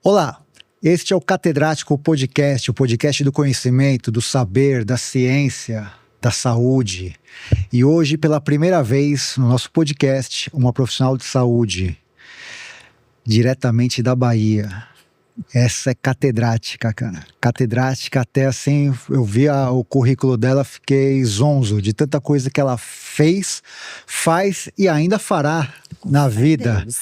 Olá, este é o Catedrático Podcast, o podcast do conhecimento, do saber, da ciência, da saúde. E hoje, pela primeira vez no nosso podcast, uma profissional de saúde, diretamente da Bahia. Essa é catedrática, cara. Catedrática, até assim, eu vi o currículo dela, fiquei zonzo de tanta coisa que ela fez, faz e ainda fará na vida. Deus.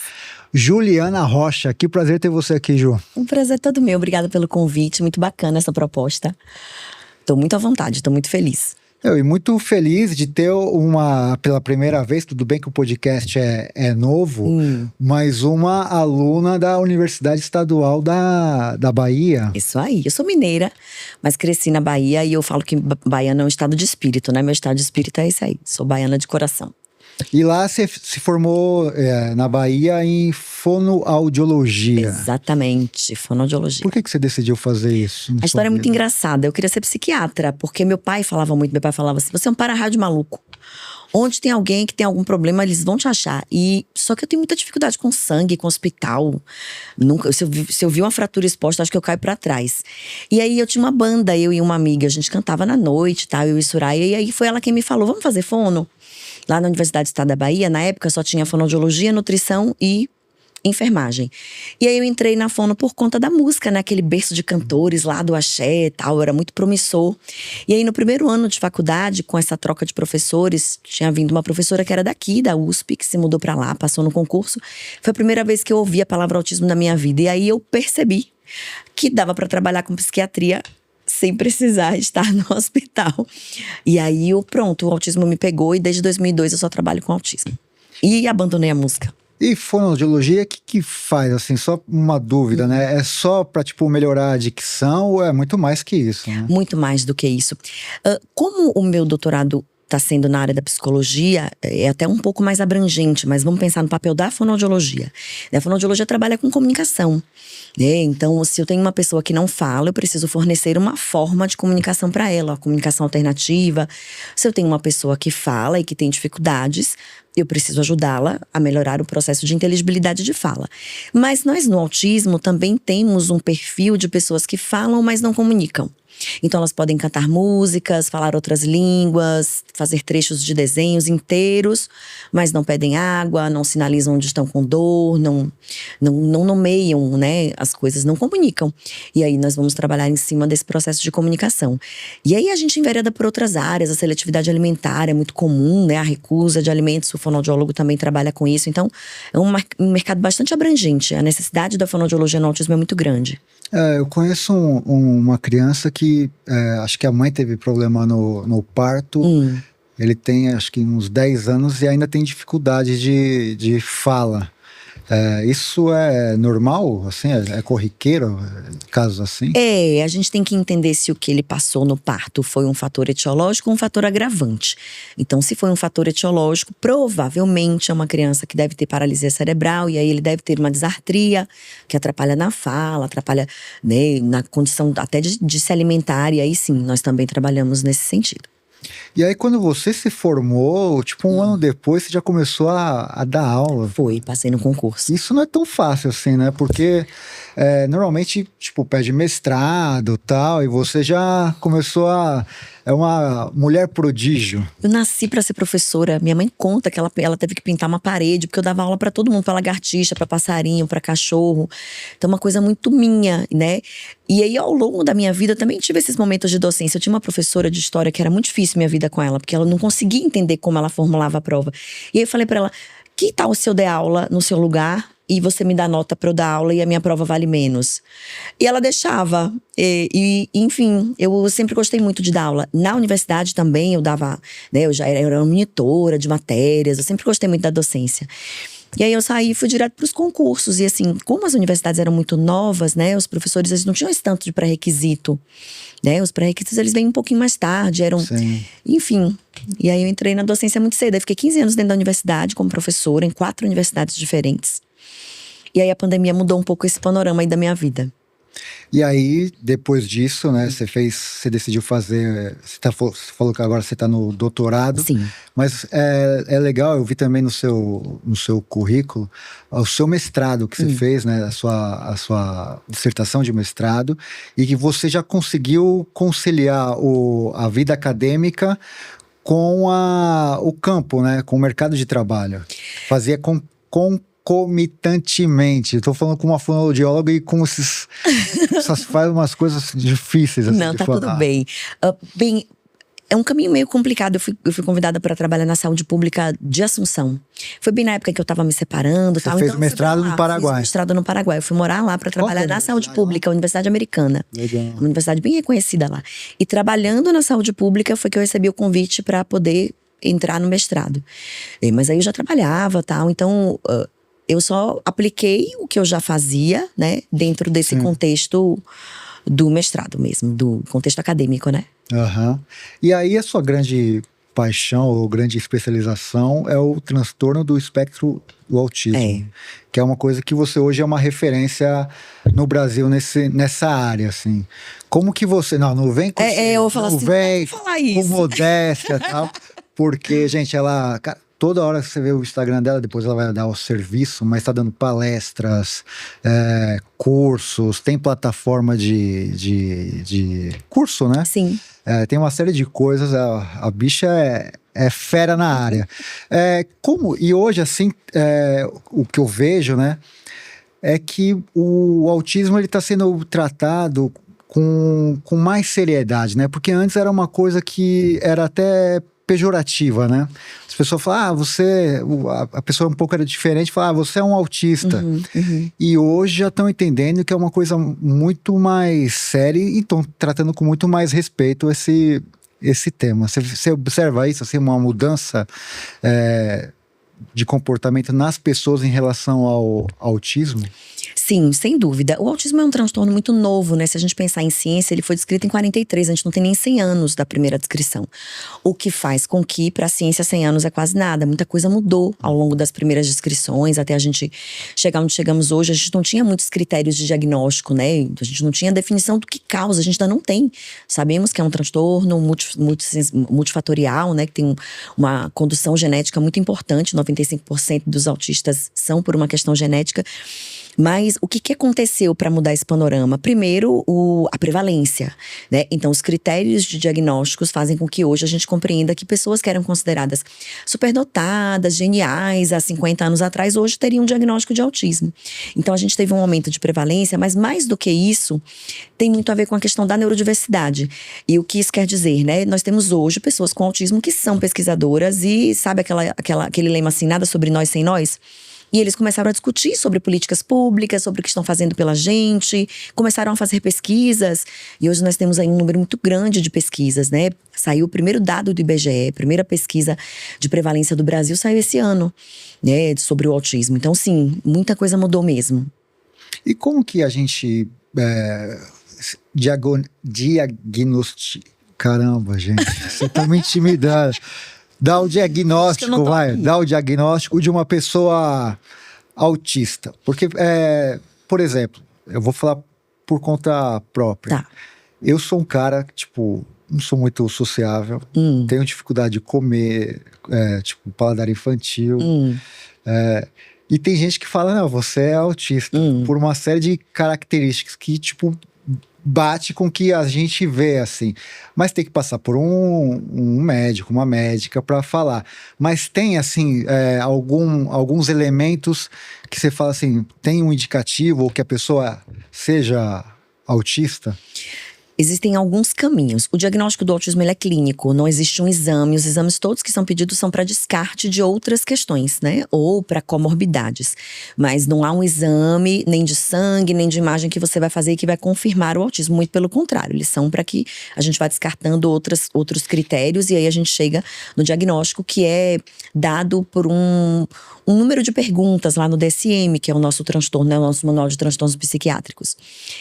Juliana Rocha, que prazer ter você aqui, Ju. Um prazer todo meu, obrigada pelo convite, muito bacana essa proposta. Tô muito à vontade, tô muito feliz. E muito feliz de ter pela primeira vez, tudo bem que o podcast é novo, mas uma aluna da Universidade Estadual da Bahia. Isso aí, eu sou mineira, mas cresci na Bahia e eu falo que baiana é um estado de espírito, né? Meu estado de espírito é esse aí, sou baiana de coração. E lá você se formou na Bahia em fonoaudiologia. Exatamente, fonoaudiologia. Por que você decidiu fazer isso? A história é muito engraçada, eu queria ser psiquiatra, porque meu pai falava assim, você é um para-rádio maluco. Onde tem alguém que tem algum problema, eles vão te achar. Só que eu tenho muita dificuldade com sangue, com hospital. Nunca, se eu vi uma fratura exposta, acho que eu caio pra trás. E aí eu tinha uma banda, eu e uma amiga, a gente cantava na noite, tá? Eu e Soraya. E aí foi ela quem me falou, vamos fazer fono? Lá na Universidade do Estado da Bahia, na época só tinha fonoaudiologia, nutrição e enfermagem. E aí eu entrei na fono por conta da música, né? Aquele berço de cantores lá do axé e tal, era muito promissor. E aí no primeiro ano de faculdade, com essa troca de professores, tinha vindo uma professora que era daqui, da USP, que se mudou pra lá, passou no concurso. Foi a primeira vez que eu ouvi a palavra autismo na minha vida. E aí eu percebi que dava pra trabalhar com psiquiatria sem precisar estar no hospital. E aí, o autismo me pegou e desde 2002 eu só trabalho com autismo. E abandonei a música. E fonoaudiologia, o que faz, assim, só uma dúvida, né? É só pra, melhorar a dicção ou é muito mais que isso, né? Muito mais do que isso. Como o meu doutorado está sendo na área da psicologia, é até um pouco mais abrangente, mas vamos pensar no papel da fonoaudiologia. A fonoaudiologia trabalha com comunicação, né? Então, se eu tenho uma pessoa que não fala, eu preciso fornecer uma forma de comunicação para ela, a comunicação alternativa. Se eu tenho uma pessoa que fala e que tem dificuldades, eu preciso ajudá-la a melhorar o processo de inteligibilidade de fala. Mas nós no autismo também temos um perfil de pessoas que falam, mas não comunicam. Então elas podem cantar músicas, falar outras línguas, fazer trechos de desenhos inteiros, mas não pedem água, não sinalizam onde estão com dor, não nomeiam, né, as coisas, não comunicam. E aí nós vamos trabalhar em cima desse processo de comunicação. E aí a gente envereda por outras áreas, a seletividade alimentar é muito comum, né, a recusa de alimentos, o fonoaudiólogo também trabalha com isso. Então é um mercado bastante abrangente, a necessidade da fonoaudiologia no autismo é muito grande. Eu conheço uma criança que acho que a mãe teve problema no parto. Ele tem acho que uns 10 anos e ainda tem dificuldade de fala. Isso é normal? Assim, é corriqueiro, casos assim? A gente tem que entender se o que ele passou no parto foi um fator etiológico ou um fator agravante. Então, se foi um fator etiológico, provavelmente é uma criança que deve ter paralisia cerebral, e aí ele deve ter uma disartria, que atrapalha na fala, atrapalha, né, na condição até de se alimentar, e aí sim, nós também trabalhamos nesse sentido. E aí, quando você se formou, um ano depois, você já começou a dar aula. Foi, passei no concurso. Isso não é tão fácil assim, né? Porque normalmente, pede mestrado e tal, e você já começou é uma mulher prodígio. Eu nasci para ser professora. Minha mãe conta que ela teve que pintar uma parede, porque eu dava aula para todo mundo, para lagartixa, para passarinho, para cachorro. Então, uma coisa muito minha, né? E aí, ao longo da minha vida, eu também tive esses momentos de docência. Eu tinha uma professora de história que era muito difícil minha vida com ela, porque ela não conseguia entender como ela formulava a prova. E aí eu falei para ela, que tal se eu der aula no seu lugar e você me dá nota para eu dar aula e a minha prova vale menos? E ela deixava. Enfim, eu sempre gostei muito de dar aula. Na universidade também eu dava, né, eu já era monitora de matérias, eu sempre gostei muito da docência. E aí eu saí e fui direto para os concursos. E assim, como as universidades eram muito novas, né, os professores eles não tinham esse tanto de pré-requisito, né? Os pré-requisitos eles vêm um pouquinho mais tarde, eram… Sim. Enfim, e aí eu entrei na docência muito cedo. Aí fiquei 15 anos dentro da universidade como professora, em 4 universidades diferentes. E aí a pandemia mudou um pouco esse panorama aí da minha vida. E aí, depois disso, né, você decidiu fazer, você falou que agora você está no doutorado. Sim. Mas é legal, eu vi também no seu currículo, o seu mestrado que você fez, né, a sua dissertação de mestrado, e que você já conseguiu conciliar a vida acadêmica com o campo, né, com o mercado de trabalho. Fazia concomitantemente. Estou falando com uma fonoaudióloga e com essas faz umas coisas difíceis assim, Não, de tá falar. tudo bem. Bem, é um caminho meio complicado. Eu fui convidada para trabalhar na saúde pública de Assunção. Foi bem na época que eu estava me separando. Você fez mestrado no Paraguai. Fiz mestrado no Paraguai. Eu fui morar lá para trabalhar na saúde pública, Universidade Americana. Legal. Uma universidade bem reconhecida lá. E trabalhando na saúde pública foi que eu recebi o convite para poder entrar no mestrado. Mas aí eu já trabalhava, tal. Então eu só apliquei o que eu já fazia, né, dentro desse contexto do mestrado mesmo, do contexto acadêmico, né? Uhum. E aí a sua grande paixão ou grande especialização é o transtorno do espectro do autismo, que é uma coisa que você hoje é uma referência no Brasil nessa área, assim. Como que você... Não vem com... eu vou falar não assim, vem não vou falar isso. com modéstia e tal, porque, gente, ela... Toda hora que você vê o Instagram dela, depois ela vai dar o serviço, mas tá dando palestras, cursos, tem plataforma de curso, né? Sim. Tem uma série de coisas, a bicha é fera na área. E hoje, assim, o que eu vejo, né, é que o autismo ele tá sendo tratado com mais seriedade, né? Porque antes era uma coisa que era até pejorativa, né? As pessoas falam, a pessoa um pouco era diferente, fala, você é um autista. E hoje já estão entendendo que é uma coisa muito mais séria e estão tratando com muito mais respeito esse tema. Você observa isso, assim, uma mudança de comportamento nas pessoas em relação ao autismo? Sim, sem dúvida. O autismo é um transtorno muito novo, né? Se a gente pensar em ciência, ele foi descrito em 43, a gente não tem nem 100 anos da primeira descrição. O que faz com que, para a ciência, 100 anos é quase nada. Muita coisa mudou ao longo das primeiras descrições, até a gente chegar onde chegamos hoje. A gente não tinha muitos critérios de diagnóstico, né? A gente não tinha definição do que causa, a gente ainda não tem. Sabemos que é um transtorno multifatorial, né? Que tem uma condução genética muito importante, 95% dos autistas são por uma questão genética. Mas o que aconteceu para mudar esse panorama? Primeiro, a prevalência, né? Então, os critérios de diagnósticos fazem com que hoje a gente compreenda que pessoas que eram consideradas superdotadas, geniais, há 50 anos atrás, hoje teriam um diagnóstico de autismo. Então, a gente teve um aumento de prevalência, mas mais do que isso, tem muito a ver com a questão da neurodiversidade. E o que isso quer dizer, né? Nós temos hoje pessoas com autismo que são pesquisadoras e sabe aquele lema assim, nada sobre nós sem nós? E eles começaram a discutir sobre políticas públicas, sobre o que estão fazendo pela gente, começaram a fazer pesquisas. E hoje nós temos aí um número muito grande de pesquisas, né? Saiu o primeiro dado do IBGE, a primeira pesquisa de prevalência do Brasil saiu esse ano, né? Sobre o autismo. Então, sim, muita coisa mudou mesmo. E como que a gente diagnostica? Caramba, gente, você tá me intimidando. Dá o diagnóstico, dá o diagnóstico de uma pessoa autista. Porque, por exemplo, eu vou falar por conta própria. Tá. Eu sou um cara, tipo, não sou muito sociável, tenho dificuldade de comer, tipo, paladar infantil. E tem gente que fala, não, você é autista, por uma série de características que, tipo, bate com o que a gente vê, assim. Mas tem que passar por um médico, uma médica para falar. Mas tem, assim, alguns elementos que você fala assim, tem um indicativo ou que a pessoa seja autista? Existem alguns caminhos. O diagnóstico do autismo ele é clínico, não existe um exame. Os exames todos que são pedidos são para descarte de outras questões, né? Ou para comorbidades. Mas não há um exame, nem de sangue, nem de imagem que você vai fazer e que vai confirmar o autismo. Muito pelo contrário, eles são para que a gente vá descartando outros critérios e aí a gente chega no diagnóstico que é dado por um número de perguntas lá no DSM, que é o nosso transtorno, né? O nosso manual de transtornos psiquiátricos.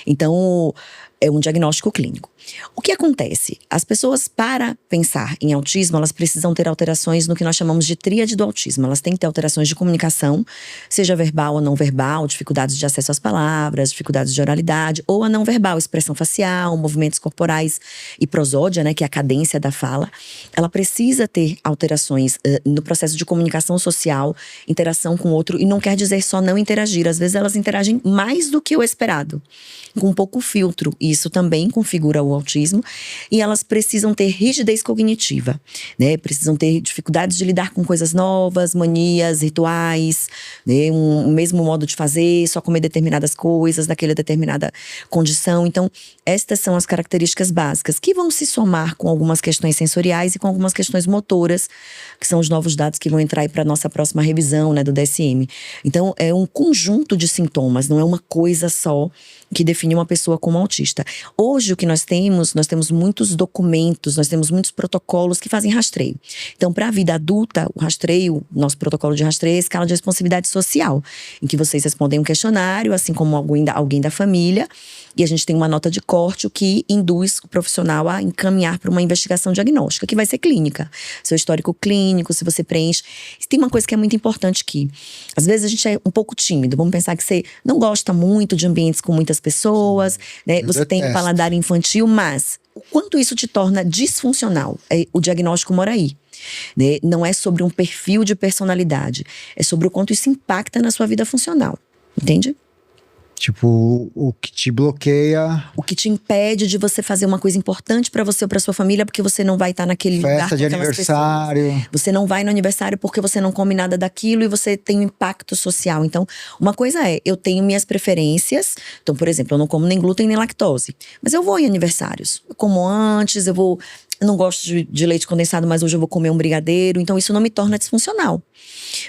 Então, É um diagnóstico clínico. O que acontece? As pessoas, para pensar em autismo, elas precisam ter alterações no que nós chamamos de tríade do autismo. Elas têm que ter alterações de comunicação, seja verbal ou não verbal, dificuldades de acesso às palavras, dificuldades de oralidade, ou a não verbal, expressão facial, movimentos corporais e prosódia, né, que é a cadência da fala. Ela precisa ter alterações no processo de comunicação social, interação com o outro, e não quer dizer só não interagir. Às vezes elas interagem mais do que o esperado, com pouco filtro. E isso também configura o autismo. E elas precisam ter rigidez cognitiva, né? Precisam ter dificuldades de lidar com coisas novas, manias, rituais, né? Um mesmo modo de fazer, só comer determinadas coisas, naquela determinada condição. Então, estas são as características básicas, que vão se somar com algumas questões sensoriais e com algumas questões motoras, que são os novos dados que vão entrar aí para a nossa próxima revisão, né, do DSM. Então, é um conjunto de sintomas, não é uma coisa só que define uma pessoa como autista. Hoje, o que nós temos muitos documentos, nós temos muitos protocolos que fazem rastreio. Então, para a vida adulta, o rastreio, nosso protocolo de rastreio é a escala de responsividade social, em que vocês respondem um questionário, assim como alguém da família, e a gente tem uma nota de corte, o que induz o profissional a encaminhar para uma investigação diagnóstica, que vai ser clínica. Seu histórico clínico, se você preenche. Tem uma coisa que é muito importante aqui. Às vezes a gente é um pouco tímido. Vamos pensar que você não gosta muito de ambientes com muitas pessoas, né? Você tem um paladar infantil, mas o quanto isso te torna disfuncional, o diagnóstico mora aí. Né? Não é sobre um perfil de personalidade, é sobre o quanto isso impacta na sua vida funcional. Entende? Tipo, o que te bloqueia. O que te impede de você fazer uma coisa importante pra você ou pra sua família, porque você não vai estar naquele lugar com Festa de aniversário. pessoas. Você não vai no aniversário porque você não come nada daquilo e você tem um impacto social. Então, uma coisa é, eu tenho minhas preferências. Então, por exemplo, eu não como nem glúten nem lactose. Mas eu vou em aniversários. Eu como antes, eu não gosto de leite condensado, mas hoje eu vou comer um brigadeiro. Então, isso não me torna disfuncional.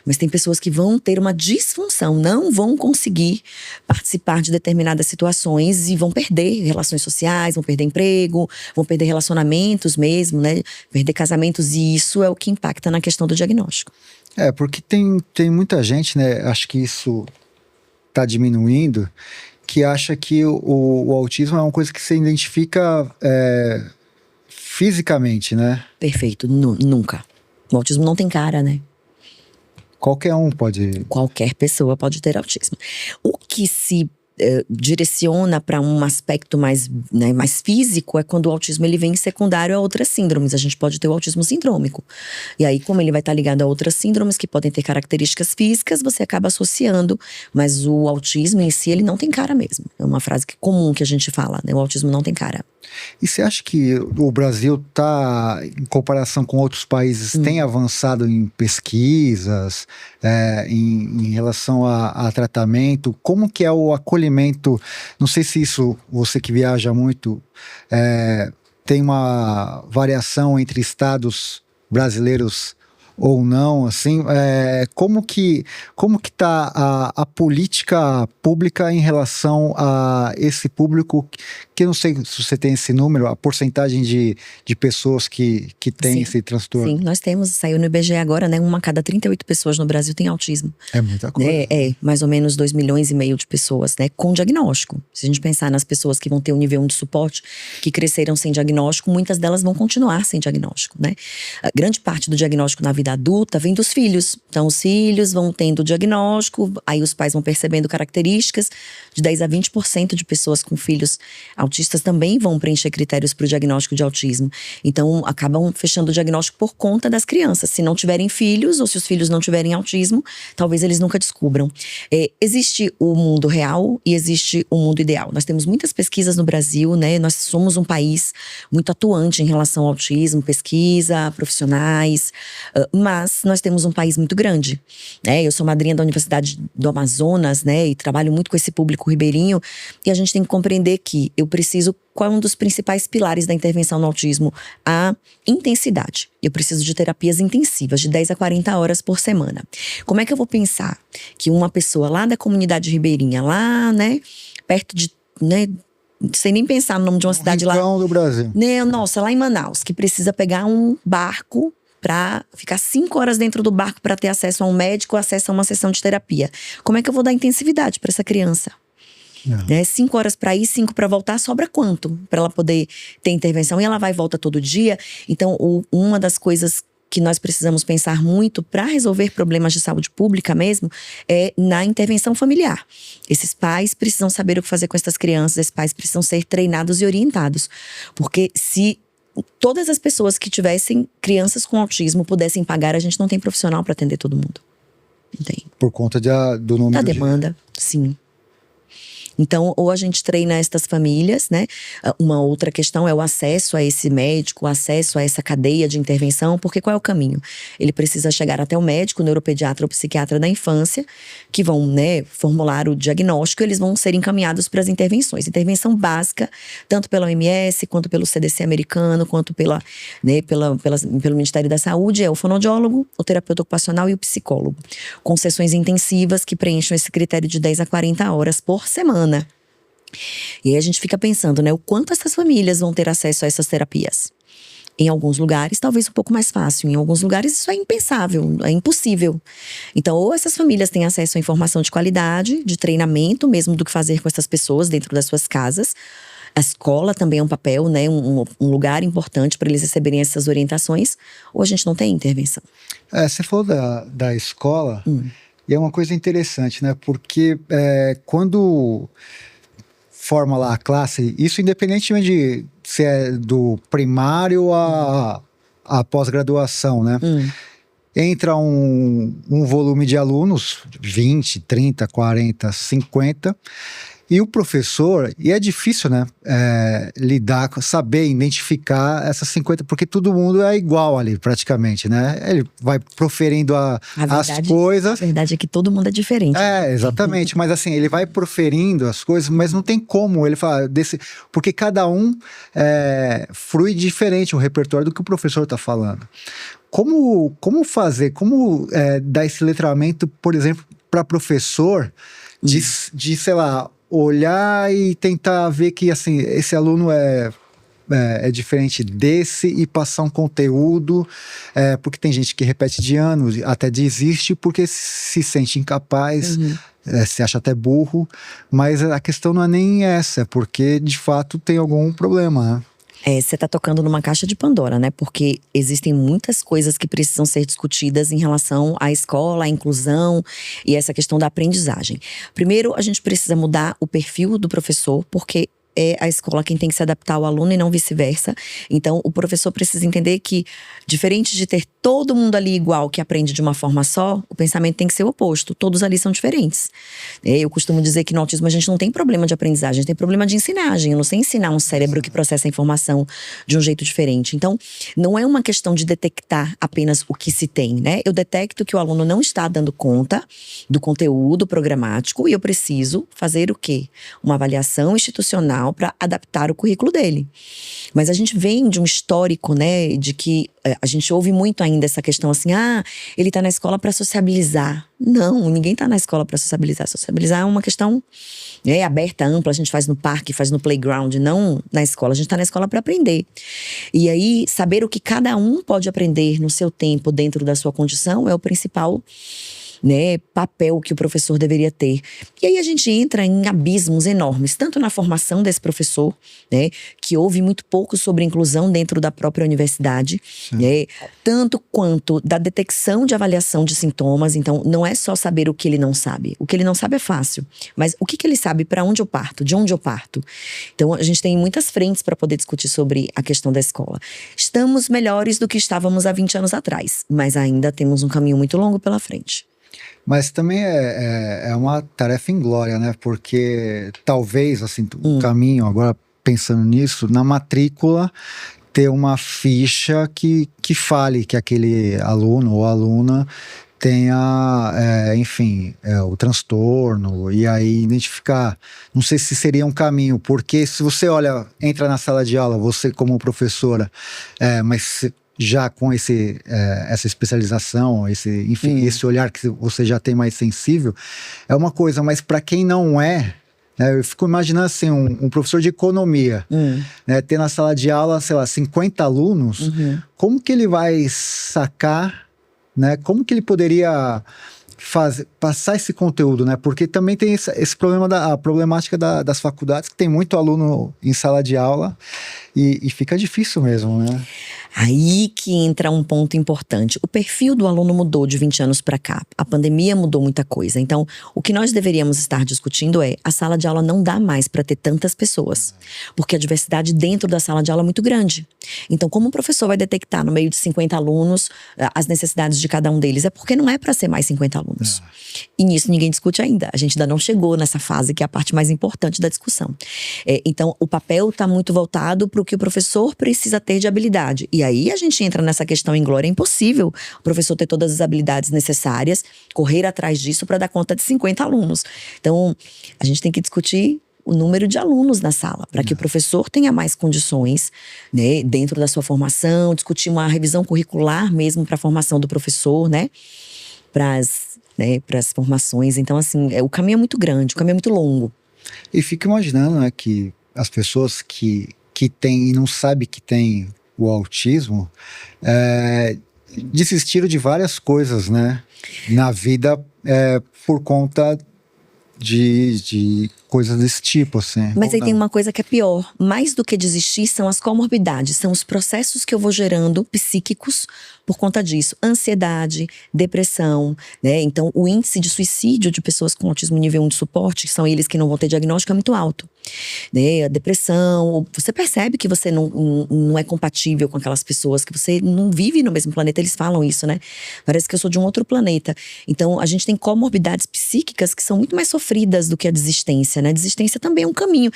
Mas tem pessoas que vão ter uma disfunção, não vão conseguir participar de determinadas situações e vão perder relações sociais, vão perder emprego, vão perder relacionamentos mesmo, né? Perder casamentos, e isso é o que impacta na questão do diagnóstico. Porque tem muita gente, né? Acho que isso tá diminuindo, que acha que o autismo é uma coisa que se identifica fisicamente, né? Perfeito, nunca. O autismo não tem cara, né? Qualquer um pode. Qualquer pessoa pode ter autismo. O que se direciona para um aspecto mais, né, mais físico é quando o autismo ele vem secundário a outras síndromes. A gente pode ter o autismo sindrômico. E aí, como ele vai estar ligado a outras síndromes que podem ter características físicas, você acaba associando. Mas o autismo em si, ele não tem cara mesmo. É uma frase comum que a gente fala, né? O autismo não tem cara. E você acha que o Brasil tá, em comparação com outros países, tem avançado em pesquisas, em relação a tratamento? Como que é o acolhimento? Não sei se isso, você que viaja muito, tem uma variação entre estados brasileiros ou não, assim, como que tá a política pública em relação a esse público, que eu não sei se você tem esse número, a porcentagem de pessoas que tem esse transtorno. Sim, nós temos, saiu no IBGE agora, né, 1 a cada 38 pessoas no Brasil tem autismo. É muita coisa. Mais ou menos 2,5 milhões de pessoas, né, com diagnóstico. Se a gente pensar nas pessoas que vão ter o nível 1 de suporte, que cresceram sem diagnóstico, muitas delas vão continuar sem diagnóstico, né. A grande parte do diagnóstico na vida adulta vem dos filhos. Então, os filhos vão tendo diagnóstico, aí os pais vão percebendo características. De 10 a 20% de pessoas com filhos autistas também vão preencher critérios para o diagnóstico de autismo. Então, acabam fechando o diagnóstico por conta das crianças. Se não tiverem filhos, ou se os filhos não tiverem autismo, talvez eles nunca descubram. Existe o mundo real e existe o mundo ideal. Nós temos muitas pesquisas no Brasil, né? Nós somos um país muito atuante em relação ao autismo, pesquisa, profissionais, mas nós temos um país muito grande, né? Eu sou madrinha da Universidade do Amazonas, né? E trabalho muito com esse público ribeirinho, e a gente tem que compreender que eu preciso, qual é um dos principais pilares da intervenção no autismo? A intensidade. Eu preciso de terapias intensivas, de 10 a 40 horas por semana. Como é que eu vou pensar que uma pessoa lá da comunidade ribeirinha, lá, né, perto de, né, sem nem pensar no nome de uma cidade lá. Do Brasil. Né, nossa, lá em Manaus, que precisa pegar um barco para ficar 5 horas dentro do barco para ter acesso a um médico, acesso a uma sessão de terapia. Como é que eu vou dar intensividade para essa criança? Né? 5 horas para ir, 5 para voltar, sobra quanto para ela poder ter intervenção? E ela vai e volta todo dia. Então, uma das coisas que nós precisamos pensar muito para resolver problemas de saúde pública mesmo é na intervenção familiar. Esses pais precisam saber o que fazer com essas crianças, esses pais precisam ser treinados e orientados. Porque se todas as pessoas que tivessem crianças com autismo pudessem pagar, a gente não tem profissional para atender todo mundo. Não tem. Por conta do número da demanda, sim. Então, ou a gente treina estas famílias, né? Uma outra questão é o acesso a esse médico, o acesso a essa cadeia de intervenção, porque qual é o caminho? Ele precisa chegar até o médico, o neuropediatra ou psiquiatra da infância, que vão, né, formular o diagnóstico, eles vão ser encaminhados para as intervenções. Intervenção básica, tanto pela OMS, quanto pelo CDC americano, quanto pelo Ministério da Saúde, é o fonoaudiólogo, o terapeuta ocupacional e o psicólogo. Com sessões intensivas que preencham esse critério de 10 a 40 horas por semana. E aí a gente fica pensando, né, o quanto essas famílias vão ter acesso a essas terapias. Em alguns lugares, talvez um pouco mais fácil. Em alguns lugares, isso é impensável, é impossível. Então, ou essas famílias têm acesso a informação de qualidade, de treinamento mesmo do que fazer com essas pessoas dentro das suas casas. A escola também é um papel, né, um lugar importante para eles receberem essas orientações. Ou a gente não tem intervenção. Você falou da escola, e é uma coisa interessante, né? Porque quando forma lá a classe, isso independentemente de se é do primário a pós-graduação, né? Entra um volume de alunos, 20, 30, 40, 50, e o professor, e é difícil, né, lidar, saber identificar essas 50, porque todo mundo é igual ali, praticamente, né? Ele vai proferindo as coisas. A verdade é que todo mundo é diferente. Exatamente, mas assim, ele vai proferindo as coisas, mas não tem como ele falar porque cada um frui diferente o repertório do que o professor está falando. Como fazer, dar esse letramento, por exemplo, para professor, de, sei lá, olhar e tentar ver que, assim, esse aluno é diferente desse e passar um conteúdo, porque tem gente que repete de ano, até desiste porque se sente incapaz, se acha até burro, mas a questão não é nem essa, porque de fato tem algum problema, né? Você está tocando numa caixa de Pandora, né? Porque existem muitas coisas que precisam ser discutidas em relação à escola, à inclusão e essa questão da aprendizagem. Primeiro, a gente precisa mudar o perfil do professor, porque é a escola quem tem que se adaptar ao aluno e não vice-versa. Então, o professor precisa entender que, diferente de ter todo mundo ali igual, que aprende de uma forma só, o pensamento tem que ser o oposto. Todos ali são diferentes. Eu costumo dizer que no autismo a gente não tem problema de aprendizagem, a gente tem problema de ensinagem. Eu não sei ensinar um cérebro que processa a informação de um jeito diferente. Então, não é uma questão de detectar apenas o que se tem, né? Eu detecto que o aluno não está dando conta do conteúdo programático e eu preciso fazer o quê? Uma avaliação institucional para adaptar o currículo dele. Mas a gente vem de um histórico, né, de que a gente ouve muito ainda essa questão assim, ele tá na escola para sociabilizar. Não, ninguém tá na escola para sociabilizar. Sociabilizar é uma questão aberta, ampla, a gente faz no parque, faz no playground, não na escola. A gente tá na escola para aprender. E aí, saber o que cada um pode aprender no seu tempo, dentro da sua condição, é o principal, né, papel que o professor deveria ter. E aí a gente entra em abismos enormes, tanto na formação desse professor, né, que ouve muito pouco sobre inclusão dentro da própria universidade, né, tanto quanto da detecção de avaliação de sintomas. Então, não é só saber o que ele não sabe. O que ele não sabe é fácil, mas o que ele sabe, para onde eu parto, de onde eu parto. Então, a gente tem muitas frentes para poder discutir sobre a questão da escola. Estamos melhores do que estávamos há 20 anos atrás, mas ainda temos um caminho muito longo pela frente. Mas também é uma tarefa inglória, né? Porque talvez, assim, o caminho, agora pensando nisso, na matrícula ter uma ficha que fale que aquele aluno ou aluna tenha, o transtorno, e aí identificar. Não sei se seria um caminho, porque se você entra na sala de aula, você como professora, mas já com essa especialização, esse olhar que você já tem mais sensível, é uma coisa, mas para quem não né, eu fico imaginando assim, um professor de economia, né, ter na sala de aula, sei lá, 50 alunos, como que ele vai sacar, né, como que ele poderia passar esse conteúdo, né? Porque também tem esse problema a problemática das faculdades, que tem muito aluno em sala de aula e fica difícil mesmo, né? Aí que entra um ponto importante. O perfil do aluno mudou de 20 anos para cá. A pandemia mudou muita coisa. Então, o que nós deveríamos estar discutindo é: a sala de aula não dá mais para ter tantas pessoas, porque a diversidade dentro da sala de aula é muito grande. Então, como o professor vai detectar no meio de 50 alunos as necessidades de cada um deles? É porque não é para ser mais 50 alunos. E nisso ninguém discute ainda. A gente ainda não chegou nessa fase, que é a parte mais importante da discussão. Então, o papel está muito voltado para o que o professor precisa ter de habilidade. E aí a gente entra nessa questão inglória. É impossível o professor ter todas as habilidades necessárias, correr atrás disso para dar conta de 50 alunos. Então, a gente tem que discutir o número de alunos na sala, para que o professor tenha mais condições, né, dentro da sua formação, discutir uma revisão curricular mesmo para a formação do professor, né, para as formações. Então, assim, o caminho é muito grande, o caminho é muito longo. E fico imaginando, né, que as pessoas que têm e não sabem que tem o autismo, desistiram de várias coisas, né, na vida, por conta de coisas desse tipo, assim. Mas aí tem uma coisa que é pior. Mais do que desistir, são as comorbidades. São os processos que eu vou gerando, psíquicos, por conta disso. Ansiedade, depressão, né? Então, o índice de suicídio de pessoas com autismo nível 1 de suporte, que são eles que não vão ter diagnóstico, é muito alto. Né? A depressão, você percebe que você não é compatível com aquelas pessoas, que você não vive no mesmo planeta. Eles falam isso, né? Parece que eu sou de um outro planeta. Então, a gente tem comorbidades psíquicas que são muito mais sofridas do que a desistência, né? A desistência também é um caminho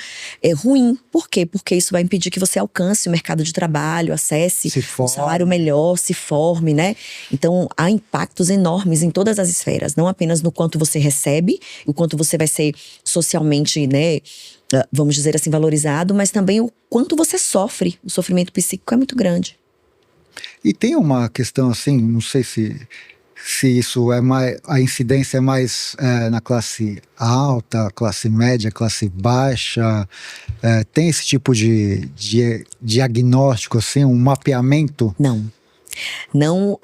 ruim. Por quê? Porque isso vai impedir que você alcance o mercado de trabalho, acesse um salário melhor, se forme, né? Então, há impactos enormes em todas as esferas. Não apenas no quanto você recebe, o quanto você vai ser socialmente, né, vamos dizer assim, valorizado, mas também o quanto você sofre. O sofrimento psíquico é muito grande. E tem uma questão assim, não sei se isso é mais, a incidência é mais na classe alta, classe média, classe baixa, tem esse tipo de diagnóstico, assim, um mapeamento? Não,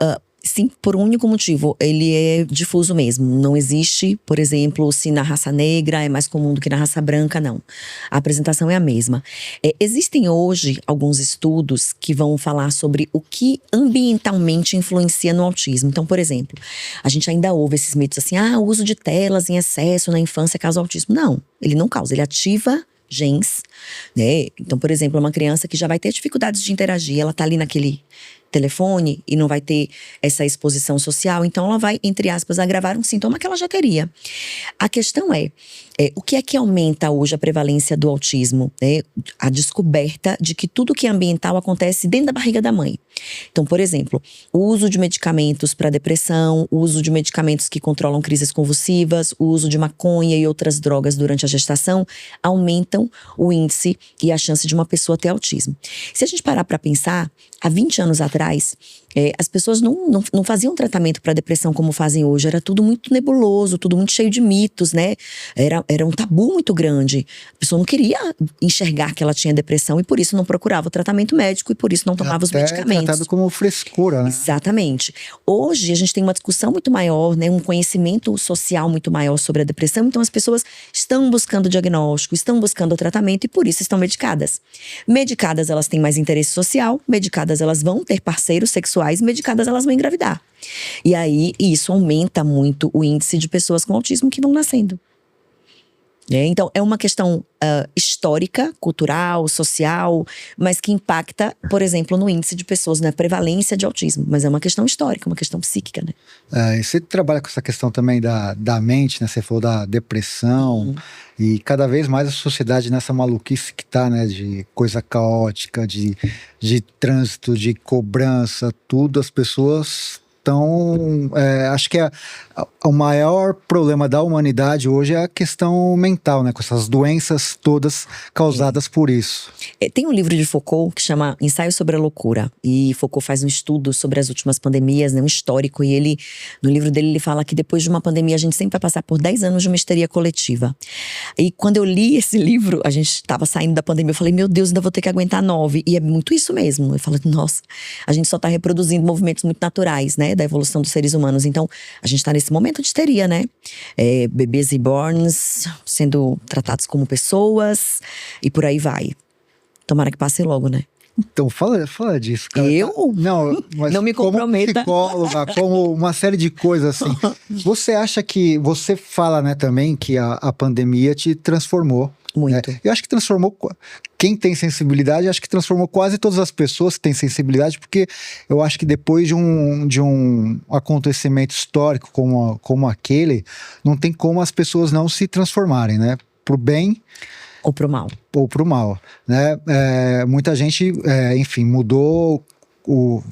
sim, por um único motivo, ele é difuso mesmo. Não existe, por exemplo, se na raça negra é mais comum do que na raça branca, não. A apresentação é a mesma. Existem hoje alguns estudos que vão falar sobre o que ambientalmente influencia no autismo. Então, por exemplo, a gente ainda ouve esses mitos assim: o uso de telas em excesso na infância causa autismo. Não, ele não causa, ele ativa genes, né? Então, por exemplo, uma criança que já vai ter dificuldades de interagir, ela tá ali naquele telefone e não vai ter essa exposição social, então ela vai, entre aspas, agravar um sintoma que ela já teria. A questão o que é que aumenta hoje a prevalência do autismo? A descoberta de que tudo que é ambiental acontece dentro da barriga da mãe. Então, por exemplo, o uso de medicamentos para depressão, o uso de medicamentos que controlam crises convulsivas, o uso de maconha e outras drogas durante a gestação aumentam o índice e a chance de uma pessoa ter autismo. Se a gente parar para pensar, há 20 anos atrás, as pessoas não faziam tratamento para depressão como fazem hoje. Era tudo muito nebuloso, tudo muito cheio de mitos, né? Era um tabu muito grande. A pessoa não queria enxergar que ela tinha depressão e por isso não procurava o tratamento médico e por isso não tomava os medicamentos. Tratado como frescura, né? Exatamente. Hoje a gente tem uma discussão muito maior, né? Um conhecimento social muito maior sobre a depressão. Então as pessoas estão buscando diagnóstico, estão buscando tratamento e por isso estão medicadas. Medicadas, elas têm mais interesse social. Medicadas, elas vão ter parceiros sexuais. Medicadas, elas vão engravidar. E aí, isso aumenta muito o índice de pessoas com autismo que vão nascendo. Então, é uma questão histórica, cultural, social, mas que impacta, por exemplo, no índice de pessoas, na prevalência de autismo. Mas é uma questão histórica, uma questão psíquica, né? E você trabalha com essa questão também da mente, né? Você falou da depressão. E cada vez mais a sociedade nessa maluquice que tá, né? De coisa caótica, de trânsito, de cobrança, tudo. As pessoas estão… acho que o maior problema da humanidade hoje é a questão mental, né? Com essas doenças todas causadas por isso. Tem um livro de Foucault que chama Ensaio sobre a Loucura. E Foucault faz um estudo sobre as últimas pandemias, né? Um histórico. E ele, no livro dele, ele fala que depois de uma pandemia a gente sempre vai passar por 10 anos de uma histeria coletiva. E quando eu li esse livro, a gente estava saindo da pandemia, eu falei, meu Deus, ainda vou ter que aguentar 9. E é muito isso mesmo. Eu falo, nossa, a gente só está reproduzindo movimentos muito naturais, né? da evolução dos seres humanos. Então, a gente tá nesse momento de histeria, né? Bebês reborns sendo tratados como pessoas e por aí vai. Tomara que passe logo, né? Então, fala disso, cara. Eu? Não, mas não me comprometa. Como psicóloga, como uma série de coisas assim. Você acha que, você fala, né, também que a pandemia te transformou. Muito. Eu acho que transformou, quem tem sensibilidade, acho que transformou quase todas as pessoas que têm sensibilidade, porque eu acho que depois de um acontecimento histórico como aquele, não tem como as pessoas não se transformarem, né? Pro bem ou pro mal. Ou pro mal, né? Muita gente, enfim, mudou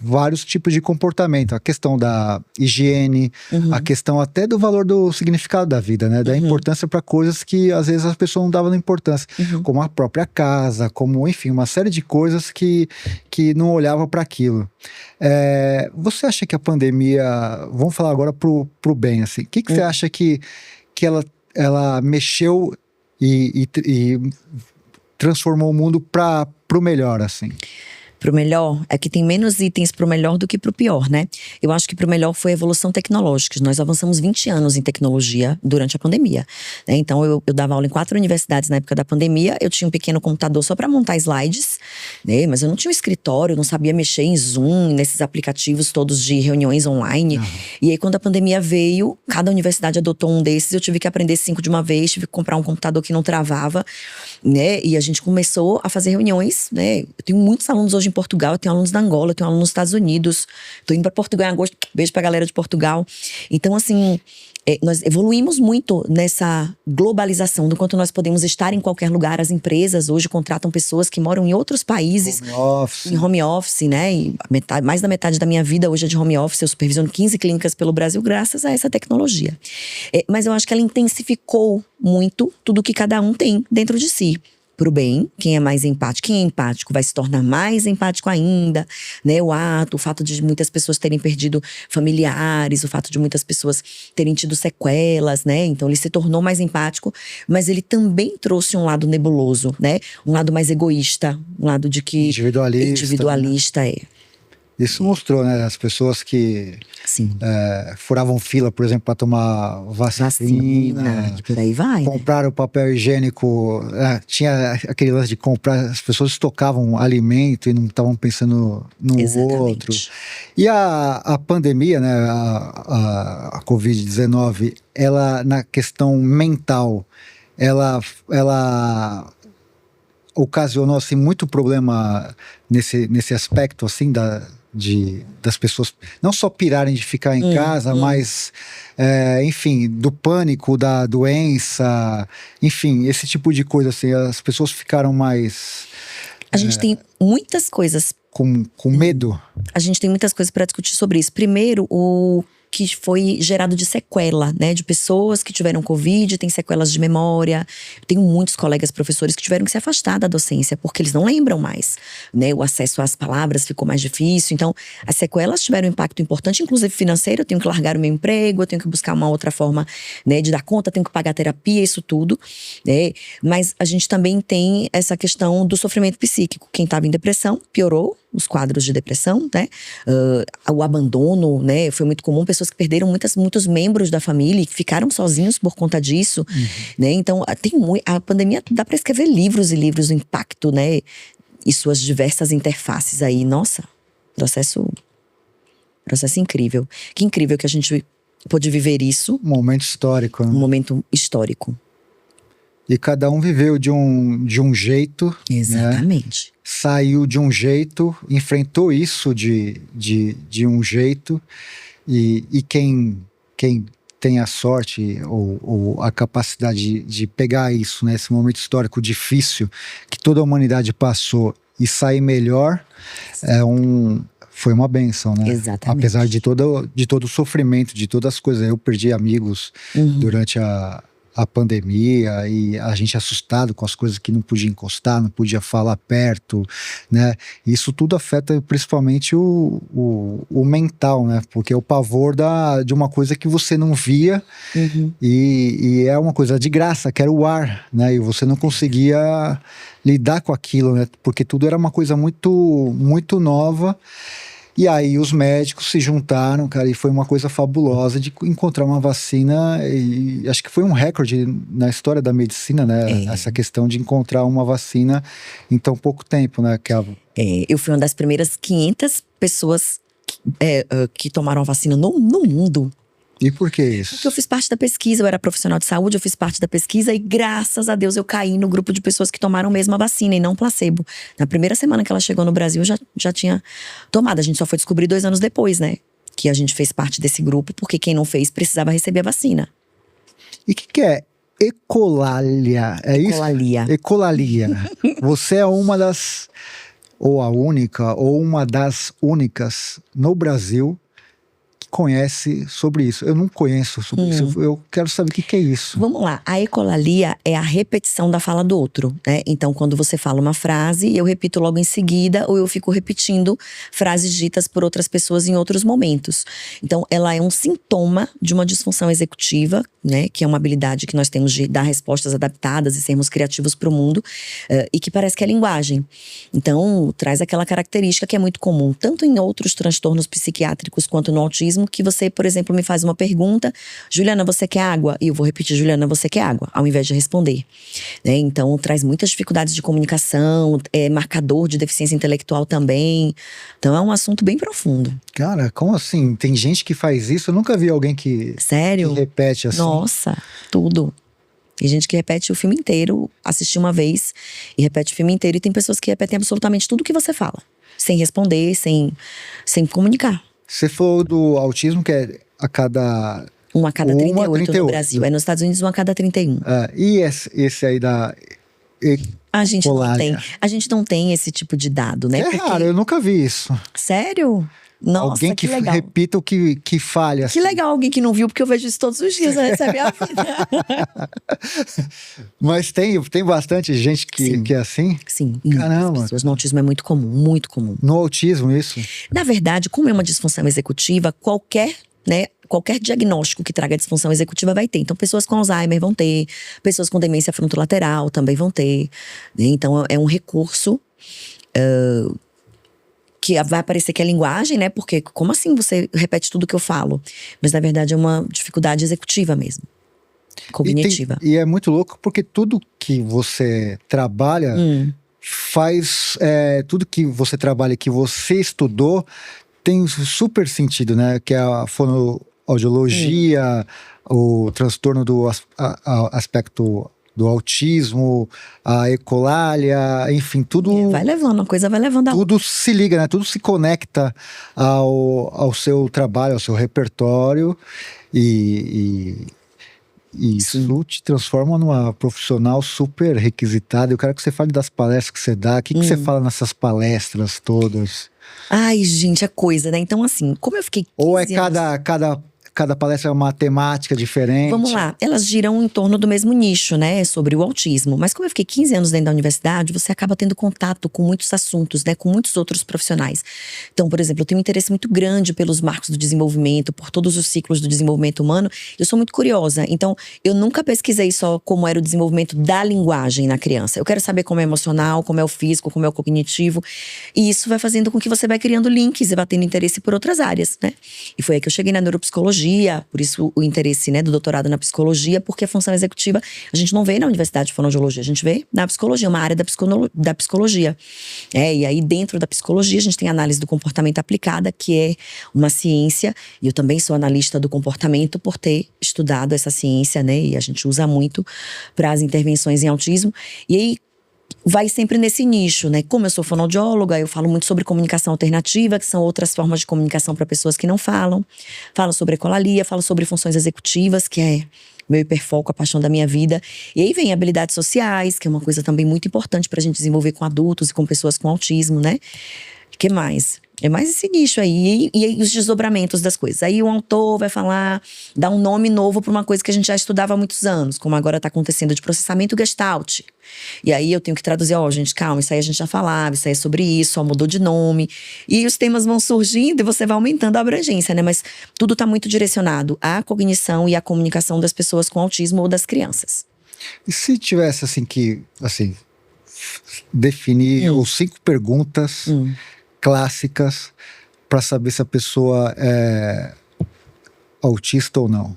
vários tipos de comportamento. A questão da higiene, a questão até do valor do significado da vida, né? Da importância para coisas que às vezes as pessoas não davam importância. Como a própria casa, como, enfim, uma série de coisas que não olhavam para aquilo. Você acha que a pandemia, vamos falar agora pro bem, assim, o que você acha que ela mexeu e transformou o mundo pro melhor, assim? Pro melhor, é que tem menos itens pro melhor do que pro pior, né? Eu acho que pro melhor foi a evolução tecnológica. Nós avançamos 20 anos em tecnologia durante a pandemia, né? Então eu dava aula em 4 universidades na época da pandemia. Eu tinha um pequeno computador só para montar slides, né? Mas eu não tinha um escritório, não sabia mexer em Zoom, nesses aplicativos todos de reuniões online. E aí quando a pandemia veio, cada universidade adotou um desses. Eu tive que aprender 5 de uma vez, tive que comprar um computador que não travava, né? E a gente começou a fazer reuniões, né? Eu tenho muitos alunos hoje em Portugal, eu tenho alunos da Angola, eu tenho alunos nos Estados Unidos, tô indo para Portugal em agosto, beijo pra galera de Portugal. Então, assim, nós evoluímos muito nessa globalização, do quanto nós podemos estar em qualquer lugar. As empresas hoje contratam pessoas que moram em outros países. Em home office, né? E mais da metade da minha vida hoje é de home office. Eu supervisiono 15 clínicas pelo Brasil graças a essa tecnologia. Mas eu acho que ela intensificou muito tudo que cada um tem dentro de si. Pro bem, quem é empático vai se tornar mais empático ainda, né? O fato de muitas pessoas terem perdido familiares, o fato de muitas pessoas terem tido sequelas, né? Então ele se tornou mais empático, mas ele também trouxe um lado nebuloso, né? Um lado mais egoísta, um lado de que… Individualista, né? Isso mostrou, né? As pessoas que furavam fila, por exemplo, para tomar vacina, que por aí vai. Compraram papel higiênico. Tinha aquele lance de comprar. As pessoas estocavam alimento e não estavam pensando no outro. E a pandemia, né? A Covid-19, ela, na questão mental, ela ocasionou assim, muito problema nesse aspecto assim das pessoas não só pirarem de ficar em casa, mas enfim, do pânico, da doença, enfim, esse tipo de coisa assim, as pessoas ficaram mais… A gente tem muitas coisas… Com medo? A gente tem muitas coisas para discutir sobre isso. Primeiro, o que foi gerado de sequela, né? De pessoas que tiveram Covid, tem sequelas de memória. Eu tenho muitos colegas professores que tiveram que se afastar da docência, porque eles não lembram mais, né? O acesso às palavras ficou mais difícil. Então, as sequelas tiveram um impacto importante, inclusive financeiro. Eu tenho que largar o meu emprego, eu tenho que buscar uma outra forma, né, de dar conta, tenho que pagar terapia, isso tudo, né? Mas a gente também tem essa questão do sofrimento psíquico. Quem estava em depressão, piorou os quadros de depressão, né? O abandono, né? Foi muito comum, pessoas que perderam muitos membros da família e que ficaram sozinhos por conta disso, né? Então, a pandemia dá para escrever livros e livros do impacto, né? E suas diversas interfaces aí. Nossa, processo incrível. Que incrível que a gente pôde viver isso. Um momento histórico, né? Um momento histórico. E cada um viveu de um jeito. Exatamente. Né? Saiu de um jeito, enfrentou isso de um jeito. E quem tem a sorte ou a capacidade de pegar isso, né, esse momento histórico difícil que toda a humanidade passou e sair melhor, foi uma bênção, né? Exatamente. Apesar de todo o sofrimento, de todas as coisas. Eu perdi amigos durante a pandemia e a gente assustado com as coisas que não podia encostar, não podia falar perto, né? Isso tudo afeta principalmente o mental, né? Porque é o pavor de uma coisa que você não via e é uma coisa de graça, que era o ar, né? E você não conseguia lidar com aquilo, né? Porque tudo era uma coisa muito, muito nova. E aí os médicos se juntaram, cara, e foi uma coisa fabulosa de encontrar uma vacina, e acho que foi um recorde na história da medicina, né? Essa questão de encontrar uma vacina em tão pouco tempo, né? Eu fui uma das primeiras 500 pessoas que tomaram a vacina no mundo. E por que isso? Porque eu fiz parte da pesquisa, eu era profissional de saúde, eu fiz parte da pesquisa e graças a Deus eu caí no grupo de pessoas que tomaram mesmo a vacina e não placebo. Na primeira semana que ela chegou no Brasil, eu já tinha tomado. A gente só foi descobrir 2 anos depois, né? Que a gente fez parte desse grupo, porque quem não fez precisava receber a vacina. E o que é ecolalia? É isso? Ecolalia. Você é uma das, ou a única, ou uma das únicas no Brasil conhece sobre isso. Eu não conheço sobre isso. Eu quero saber o que é isso. Vamos lá. A ecolalia é a repetição da fala do outro, né? Então, quando você fala uma frase, eu repito logo em seguida, ou eu fico repetindo frases ditas por outras pessoas em outros momentos. Então, ela é um sintoma de uma disfunção executiva, né? Que é uma habilidade que nós temos de dar respostas adaptadas e sermos criativos para o mundo, e que parece que é linguagem. Então, traz aquela característica que é muito comum, tanto em outros transtornos psiquiátricos quanto no autismo, que você, por exemplo, me faz uma pergunta: Juliana, você quer água? E eu vou repetir: Juliana, você quer água? Ao invés de responder, né? Então, traz muitas dificuldades de comunicação, é marcador de deficiência intelectual também. Então, é um assunto bem profundo. Cara, como assim? Tem gente que faz isso? Eu nunca vi alguém que… Sério? Que repete assim. Nossa, tudo. Tem gente que repete o filme inteiro, assistiu uma vez e repete o filme inteiro. E tem pessoas que repetem absolutamente tudo que você fala, sem responder, sem comunicar. Você falou do autismo, que é a cada… 1 a cada 38 no Brasil. Nos Estados Unidos, 1 a cada 31. E esse aí da… A gente não tem esse tipo de dado, né? É raro, eu nunca vi isso. Sério? Nossa, alguém que legal. repita o que falha. Que assim. legal, alguém que não viu, porque eu vejo isso todos os dias, né? Essa é a minha vida. Mas tem bastante gente que é assim? Sim. Caramba. Pessoas no autismo é muito comum, muito comum. No autismo, isso? Na verdade, como é uma disfunção executiva, qualquer diagnóstico que traga disfunção executiva vai ter. Então, pessoas com Alzheimer vão ter, pessoas com demência frontolateral também vão ter. Né? Então, é um recurso que vai parecer que é linguagem, né? Porque como assim você repete tudo que eu falo? Mas, na verdade, é uma dificuldade executiva mesmo. Cognitiva. E é muito louco porque tudo que você trabalha faz… tudo que você trabalha, que você estudou, tem super sentido, né? Que é a fonoaudiologia, o transtorno do aspecto do autismo, a ecolalia, enfim, tudo… Vai levando, a coisa vai levando a outra. Tudo se liga, né? Tudo se conecta ao seu trabalho, ao seu repertório e isso te transforma numa profissional super requisitada. Eu quero que você fale das palestras que você dá. O que você fala nessas palestras todas? Ai, gente, é coisa, né? Então, assim, como eu fiquei 15 Ou é anos… cada palestra é uma temática diferente? Vamos lá, elas giram em torno do mesmo nicho, né, sobre o autismo. Mas como eu fiquei 15 anos dentro da universidade, você acaba tendo contato com muitos assuntos, né, com muitos outros profissionais. Então, por exemplo, eu tenho um interesse muito grande pelos marcos do desenvolvimento, por todos os ciclos do desenvolvimento humano. Eu sou muito curiosa, então eu nunca pesquisei só como era o desenvolvimento da linguagem na criança. Eu quero saber como é emocional, como é o físico, como é o cognitivo. E isso vai fazendo com que você vai criando links e vai tendo interesse por outras áreas, né. E foi aí que eu cheguei na neuropsicologia. Por isso o interesse, né, do doutorado na psicologia, porque a função executiva a gente não vê na Universidade de Fonoaudiologia, a gente vê na psicologia, uma área da psicologia. E aí dentro da psicologia a gente tem a análise do comportamento aplicada, que é uma ciência, e eu também sou analista do comportamento por ter estudado essa ciência, né, e a gente usa muito para as intervenções em autismo. E aí vai sempre nesse nicho, né? Como eu sou fonoaudióloga, eu falo muito sobre comunicação alternativa, que são outras formas de comunicação para pessoas que não falam. Falo sobre ecolalia, falo sobre funções executivas, que é meu hiperfoco, a paixão da minha vida. E aí vem habilidades sociais, que é uma coisa também muito importante pra gente desenvolver com adultos e com pessoas com autismo, né? O que mais? É mais esse nicho aí, e os desdobramentos das coisas. Aí o autor vai falar, dar um nome novo para uma coisa que a gente já estudava há muitos anos, como agora está acontecendo de processamento Gestalt. E aí eu tenho que traduzir, gente, calma, isso aí a gente já falava, isso aí é sobre isso, só mudou de nome. E os temas vão surgindo e você vai aumentando a abrangência, né? Mas tudo está muito direcionado à cognição e à comunicação das pessoas com autismo ou das crianças. E se tivesse definir os 5 perguntas clássicas para saber se a pessoa é autista ou não?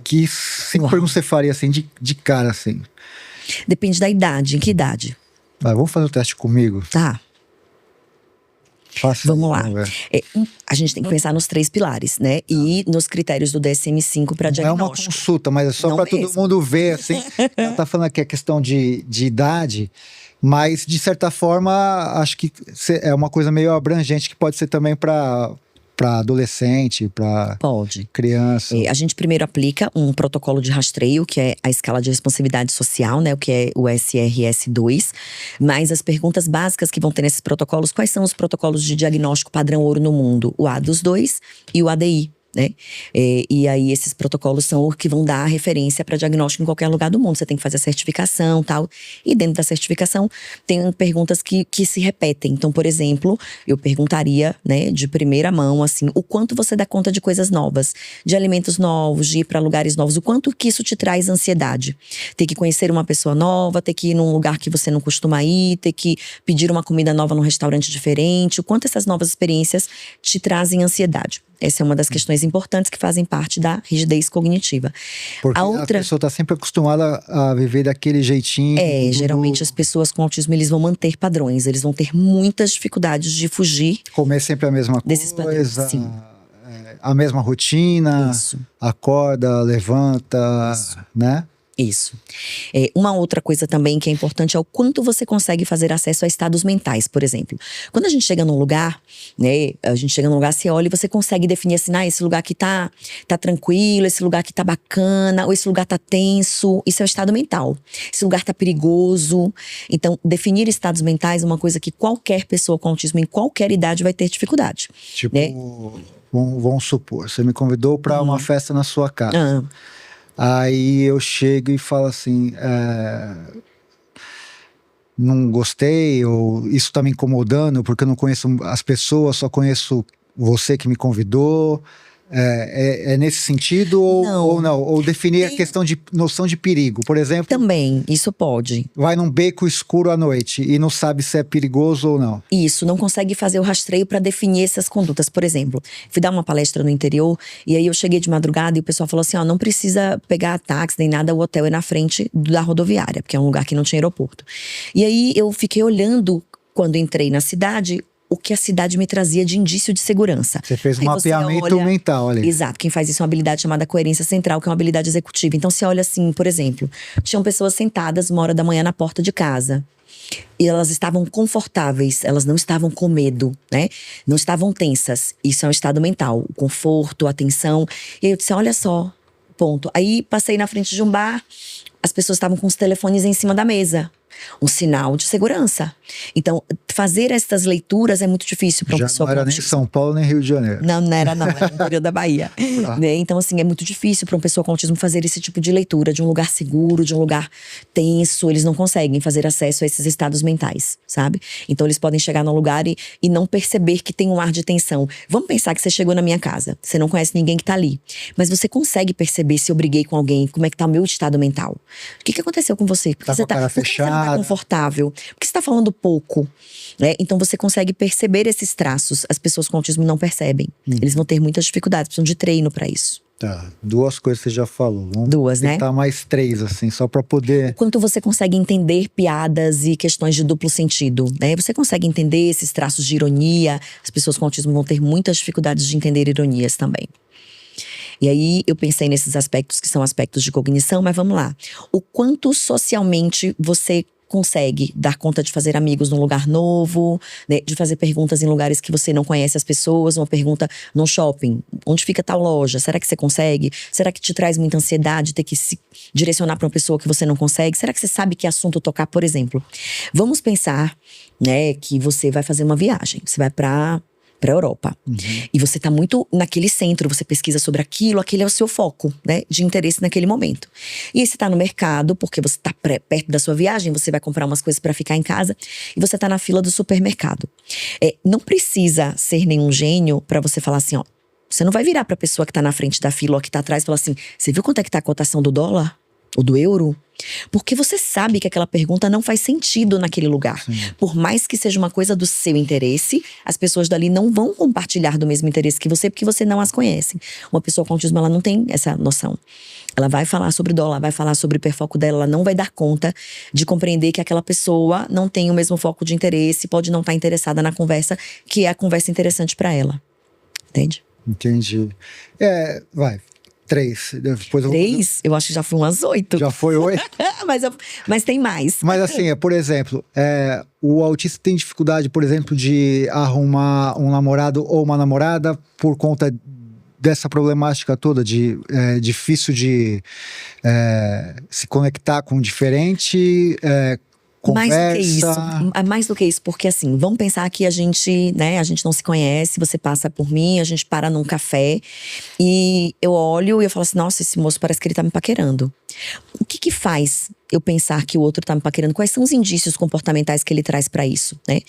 Que pergunta você faria assim de cara assim? Depende da idade. Em que idade? Vamos fazer o teste comigo? Tá. Fácil, vamos lá. A gente tem que pensar nos 3 pilares, né? E nos critérios do DSM-5 para diagnóstico. Não é uma consulta, mas é só para todo mundo ver, assim. Ela tá falando que é questão de idade, mas de certa forma acho que é uma coisa meio abrangente que pode ser também para adolescente, para criança. A gente primeiro aplica um protocolo de rastreio, que é a escala de responsividade social, né? O que é o SRS-2. Mas as perguntas básicas que vão ter nesses protocolos, quais são os protocolos de diagnóstico padrão ouro no mundo? O ADUS-2 e o ADI. Né? E aí esses protocolos são os que vão dar a referência para diagnóstico em qualquer lugar do mundo. Você tem que fazer a certificação, tal. E dentro da certificação tem perguntas que se repetem. Então, por exemplo, eu perguntaria, né, de primeira mão, assim, o quanto você dá conta de coisas novas, de alimentos novos, de ir para lugares novos, o quanto que isso te traz ansiedade. Ter que conhecer uma pessoa nova, ter que ir num lugar que você não costuma ir, ter que pedir uma comida nova num restaurante diferente, o quanto essas novas experiências te trazem ansiedade. Essa é uma das questões importantes que fazem parte da rigidez cognitiva. Porque a pessoa está sempre acostumada a viver daquele jeitinho. Geralmente as pessoas com autismo, eles vão manter padrões. Eles vão ter muitas dificuldades de fugir. Comer sempre a mesma desses coisa. Padrões, sim. A mesma rotina. Isso. Acorda, levanta, né? Isso. Uma outra coisa também que é importante é o quanto você consegue fazer acesso a estados mentais, por exemplo. Quando a gente chega num lugar, né? A gente chega num lugar, você olha e você consegue definir assim, esse lugar aqui tá tranquilo, esse lugar aqui tá bacana, ou esse lugar tá tenso. Isso é o estado mental. Esse lugar tá perigoso. Então, definir estados mentais é uma coisa que qualquer pessoa com autismo em qualquer idade vai ter dificuldade. Tipo, né? Vamos supor, você me convidou para uma festa na sua casa. Aí eu chego e falo assim, não gostei, ou isso tá me incomodando, porque eu não conheço as pessoas, só conheço você que me convidou. É nesse sentido ou não? Ou definir a questão de noção de perigo, por exemplo? Também, isso pode. Vai num beco escuro à noite e não sabe se é perigoso ou não. Isso, não consegue fazer o rastreio para definir essas condutas. Por exemplo, fui dar uma palestra no interior e aí eu cheguei de madrugada e o pessoal falou assim, não precisa pegar táxi nem nada, o hotel é na frente da rodoviária, porque é um lugar que não tinha aeroporto. E aí eu fiquei olhando, quando entrei na cidade, o que a cidade me trazia de indício de segurança. Você fez um mapeamento mental ali. Exato, quem faz isso é uma habilidade chamada coerência central, que é uma habilidade executiva. Então você olha assim, por exemplo, tinham pessoas sentadas 1h da manhã na porta de casa. E elas estavam confortáveis, elas não estavam com medo, né? Não estavam tensas. Isso é um estado mental, o conforto, a atenção. E aí eu disse, olha só, ponto. Aí passei na frente de um bar, as pessoas estavam com os telefones em cima da mesa. Um sinal de segurança. Então, fazer estas leituras é muito difícil para uma pessoa. Já não era nem São Paulo, nem Rio de Janeiro. Não era no interior da Bahia. Né? Então, assim, é muito difícil para uma pessoa com autismo fazer esse tipo de leitura, de um lugar seguro, de um lugar tenso. Eles não conseguem fazer acesso a esses estados mentais, sabe? Então, eles podem chegar num lugar e não perceber que tem um ar de tensão. Vamos pensar que você chegou na minha casa, você não conhece ninguém que tá ali. Mas você consegue perceber se eu briguei com alguém, como é que tá o meu estado mental. O que aconteceu com você? Tá com a cara fechada. Confortável, porque você tá falando pouco, né? Então você consegue perceber esses traços. As pessoas com autismo não percebem. Eles vão ter muitas dificuldades, precisam de treino para isso. Tá, 2 coisas você já falou. Vamos né? Tá mais 3, assim, só para poder… Quanto você consegue entender piadas e questões de duplo sentido, né? Você consegue entender esses traços de ironia. As pessoas com autismo vão ter muitas dificuldades de entender ironias também. E aí, eu pensei nesses aspectos que são aspectos de cognição, mas vamos lá. O quanto socialmente você consegue dar conta de fazer amigos num lugar novo, né? De fazer perguntas em lugares que você não conhece as pessoas, uma pergunta no shopping, onde fica tal loja, será que você consegue? Será que te traz muita ansiedade ter que se direcionar para uma pessoa que você não consegue? Será que você sabe que assunto tocar, por exemplo? Vamos pensar, né, que você vai fazer uma viagem, você vai para Europa. E você tá muito naquele centro, você pesquisa sobre aquilo, aquele é o seu foco, né, de interesse naquele momento. E aí você tá no mercado, porque você tá perto da sua viagem, você vai comprar umas coisas para ficar em casa, e você tá na fila do supermercado. Não precisa ser nenhum gênio para você falar assim, você não vai virar pra pessoa que tá na frente da fila ou que tá atrás e falar assim, você viu quanto é que tá a cotação do dólar? ou do euro, porque você sabe que aquela pergunta não faz sentido naquele lugar. Sim. Por mais que seja uma coisa do seu interesse, as pessoas dali não vão compartilhar do mesmo interesse que você, porque você não as conhece. Uma pessoa com autismo, ela não tem essa noção. Ela vai falar sobre dólar, vai falar sobre o hiperfoco dela, ela não vai dar conta de compreender que aquela pessoa não tem o mesmo foco de interesse, pode não estar interessada na conversa, que é a conversa interessante para ela. Entende? Entendi. Vai. 3. Depois 3? Eu acho que já foi umas 8. Já foi 8? Mas tem mais. Mas assim, por exemplo, o autista tem dificuldade, por exemplo, de arrumar um namorado ou uma namorada por conta dessa problemática toda, difícil de se conectar com diferente, conversa. Mais do que isso, porque assim, vamos pensar que a gente não se conhece, você passa por mim, a gente para num café e eu olho e eu falo assim, nossa, esse moço parece que ele tá me paquerando. O que faz eu pensar que o outro tá me paquerando? Quais são os indícios comportamentais que ele traz pra isso, né?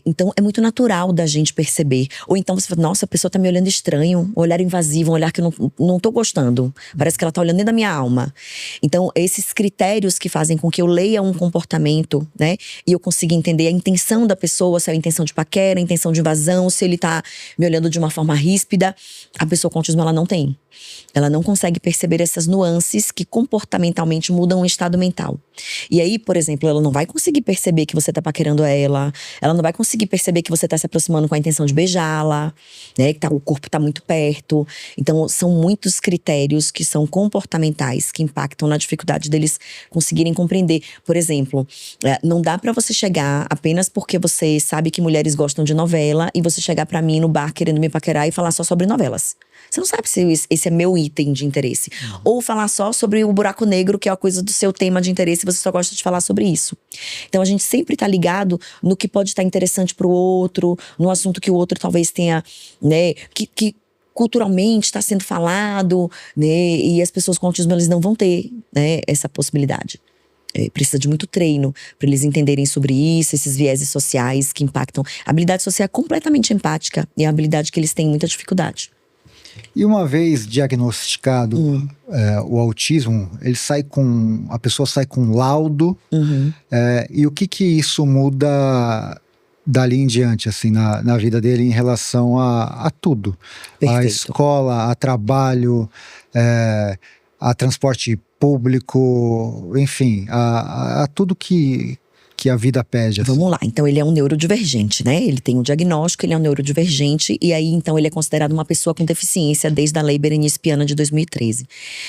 Então, é muito natural da gente perceber. Ou então você fala, nossa, a pessoa tá me olhando estranho, um olhar invasivo, um olhar que eu não tô gostando. Parece que ela tá olhando dentro da minha alma. Então, esses critérios que fazem com que eu leia um comportamento, né? E eu consiga entender a intenção da pessoa, se é a intenção de paquera, a intenção de invasão, se ele tá me olhando de uma forma ríspida. A pessoa com autismo, ela não tem. Ela não consegue perceber essas nuances que comportamentalmente mudam o estado mental. E aí, por exemplo, ela não vai conseguir perceber que você tá paquerando ela não vai conseguir perceber que você tá se aproximando com a intenção de beijá-la, né? Que o corpo tá muito perto. Então, são muitos critérios que são comportamentais, que impactam na dificuldade deles conseguirem compreender. Por exemplo, não dá pra você chegar apenas porque você sabe que mulheres gostam de novela e você chegar pra mim no bar querendo me paquerar e falar só sobre novelas. Você não sabe se esse é meu item de interesse. Ou falar só sobre o buraco negro, que é a coisa do seu tema de interesse, e você só gosta de falar sobre isso. Então a gente sempre tá ligado no que pode estar interessante pro outro, no assunto que o outro talvez tenha, né, que culturalmente está sendo falado, né, e as pessoas com autismo, eles não vão ter, né, essa possibilidade. Precisa de muito treino para eles entenderem sobre isso, esses vieses sociais que impactam. A habilidade social é completamente empática e é a habilidade que eles têm muita dificuldade. E uma vez diagnosticado o autismo, a pessoa sai com laudo. E o que isso muda dali em diante, assim, na vida dele em relação a tudo? Perfeito. A escola, a trabalho, a transporte público, enfim, a tudo que a vida pede. Assim. Vamos lá, então ele é um neurodivergente, né? Ele tem um diagnóstico, ele é um neurodivergente e aí então ele é considerado uma pessoa com deficiência desde a Lei Berenice Piana de 2013.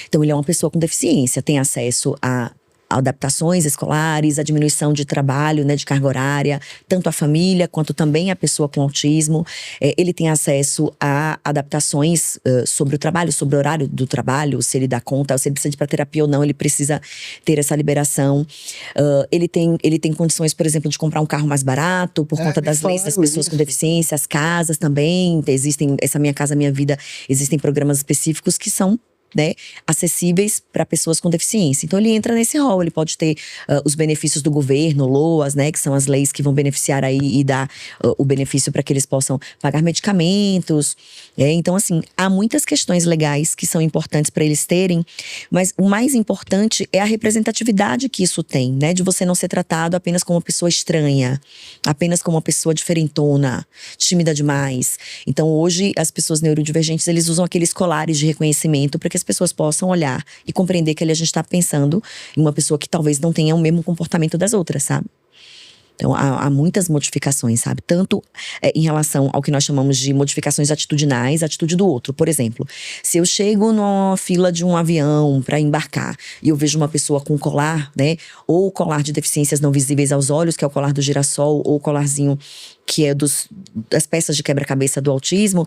Então ele é uma pessoa com deficiência, tem acesso a adaptações escolares, a diminuição de trabalho, né, de carga horária, tanto a família quanto também a pessoa com autismo. Ele tem acesso a adaptações sobre o trabalho, sobre o horário do trabalho, se ele dá conta, se ele precisa ir para terapia ou não, ele precisa ter essa liberação. Ele tem condições, por exemplo, de comprar um carro mais barato, por conta das leis das pessoas com deficiência, as casas também, existem, essa Minha Casa Minha Vida, existem programas específicos que são, né, acessíveis para pessoas com deficiência. Então ele entra nesse rol, ele pode ter os benefícios do governo, LOAS, né, que são as leis que vão beneficiar aí e dar o benefício para que eles possam pagar medicamentos. Então assim, há muitas questões legais que são importantes para eles terem, mas o mais importante é a representatividade que isso tem, né, de você não ser tratado apenas como uma pessoa estranha, apenas como uma pessoa diferentona, tímida demais. Então hoje as pessoas neurodivergentes, eles usam aqueles colares de reconhecimento para que as pessoas possam olhar e compreender que ali a gente está pensando em uma pessoa que talvez não tenha o mesmo comportamento das outras, sabe? Então, há muitas modificações, sabe? Tanto em relação ao que nós chamamos de modificações atitudinais, a atitude do outro. Por exemplo, se eu chego numa fila de um avião para embarcar e eu vejo uma pessoa com colar, né? Ou o colar de deficiências não visíveis aos olhos, que é o colar do girassol, ou o colarzinho que é das peças de quebra-cabeça do autismo,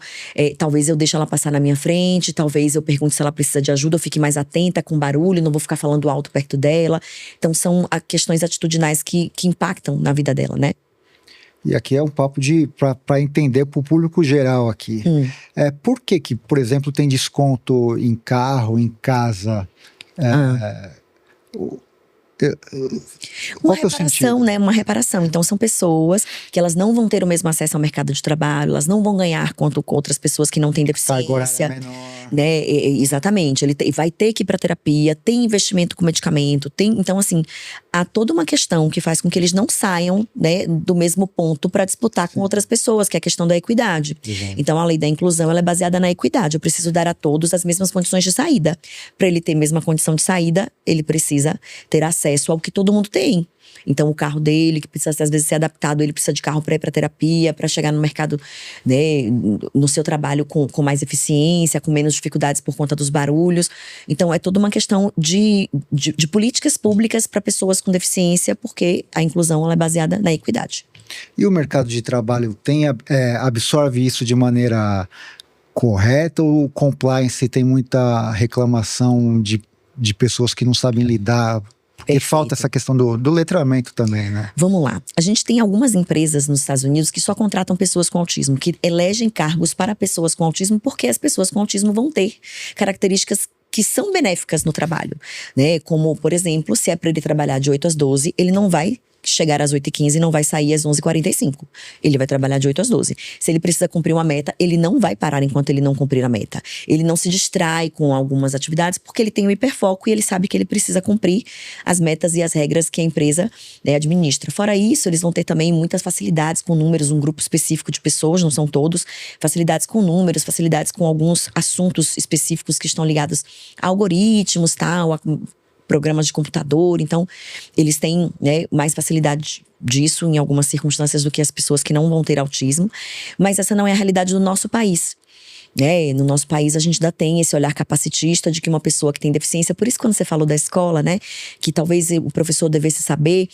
talvez eu deixe ela passar na minha frente, talvez eu pergunte se ela precisa de ajuda, eu fique mais atenta com barulho, não vou ficar falando alto perto dela. Então são questões atitudinais que impactam na vida dela, né? E aqui é um papo para entender para o público geral aqui. Por que, por exemplo, tem desconto em carro, em casa? Uma reparação, né? Uma reparação. Então, são pessoas que elas não vão ter o mesmo acesso ao mercado de trabalho, elas não vão ganhar quanto com outras pessoas que não têm deficiência. Né? Exatamente. Ele vai ter que ir para terapia, tem investimento com medicamento, então, assim, há toda uma questão que faz com que eles não saiam, né, do mesmo ponto para disputar com outras pessoas, que é a questão da equidade. Então, a lei da inclusão, ela é baseada na equidade. Eu preciso dar a todos as mesmas condições de saída. Para ele ter a mesma condição de saída, ele precisa ter acesso ao que todo mundo tem. Então, o carro dele, que precisa às vezes ser adaptado, ele precisa de carro para ir para terapia, para chegar no mercado, né, no seu trabalho com mais eficiência, com menos dificuldades por conta dos barulhos. Então, é toda uma questão de políticas públicas para pessoas com deficiência, porque a inclusão ela é baseada na equidade. E o mercado de trabalho absorve isso de maneira correta, ou o compliance tem muita reclamação de pessoas que não sabem lidar? Porque falta essa questão do letramento também, né? Vamos lá. A gente tem algumas empresas nos Estados Unidos que só contratam pessoas com autismo, que elegem cargos para pessoas com autismo, porque as pessoas com autismo vão ter características que são benéficas no trabalho, né? Como, por exemplo, se é para ele trabalhar de 8 às 12, ele não vai chegar às 8h15 e não vai sair às 11h45. Ele vai trabalhar de 8 às 12. Se ele precisa cumprir uma meta, ele não vai parar enquanto ele não cumprir a meta. Ele não se distrai com algumas atividades porque ele tem o hiperfoco e ele sabe que ele precisa cumprir as metas e as regras que a empresa, né, administra. Fora isso, eles vão ter também muitas facilidades com números, um grupo específico de pessoas, não são todos, facilidades com números, facilidades com alguns assuntos específicos que estão ligados a algoritmos, tal, a programas de computador. Então, eles têm, né, mais facilidade disso em algumas circunstâncias do que as pessoas que não vão ter autismo. Mas essa não é a realidade do nosso país. No nosso país, a gente ainda tem esse olhar capacitista de que uma pessoa que tem deficiência… Por isso, quando você falou da escola, né, que talvez o professor devesse saber…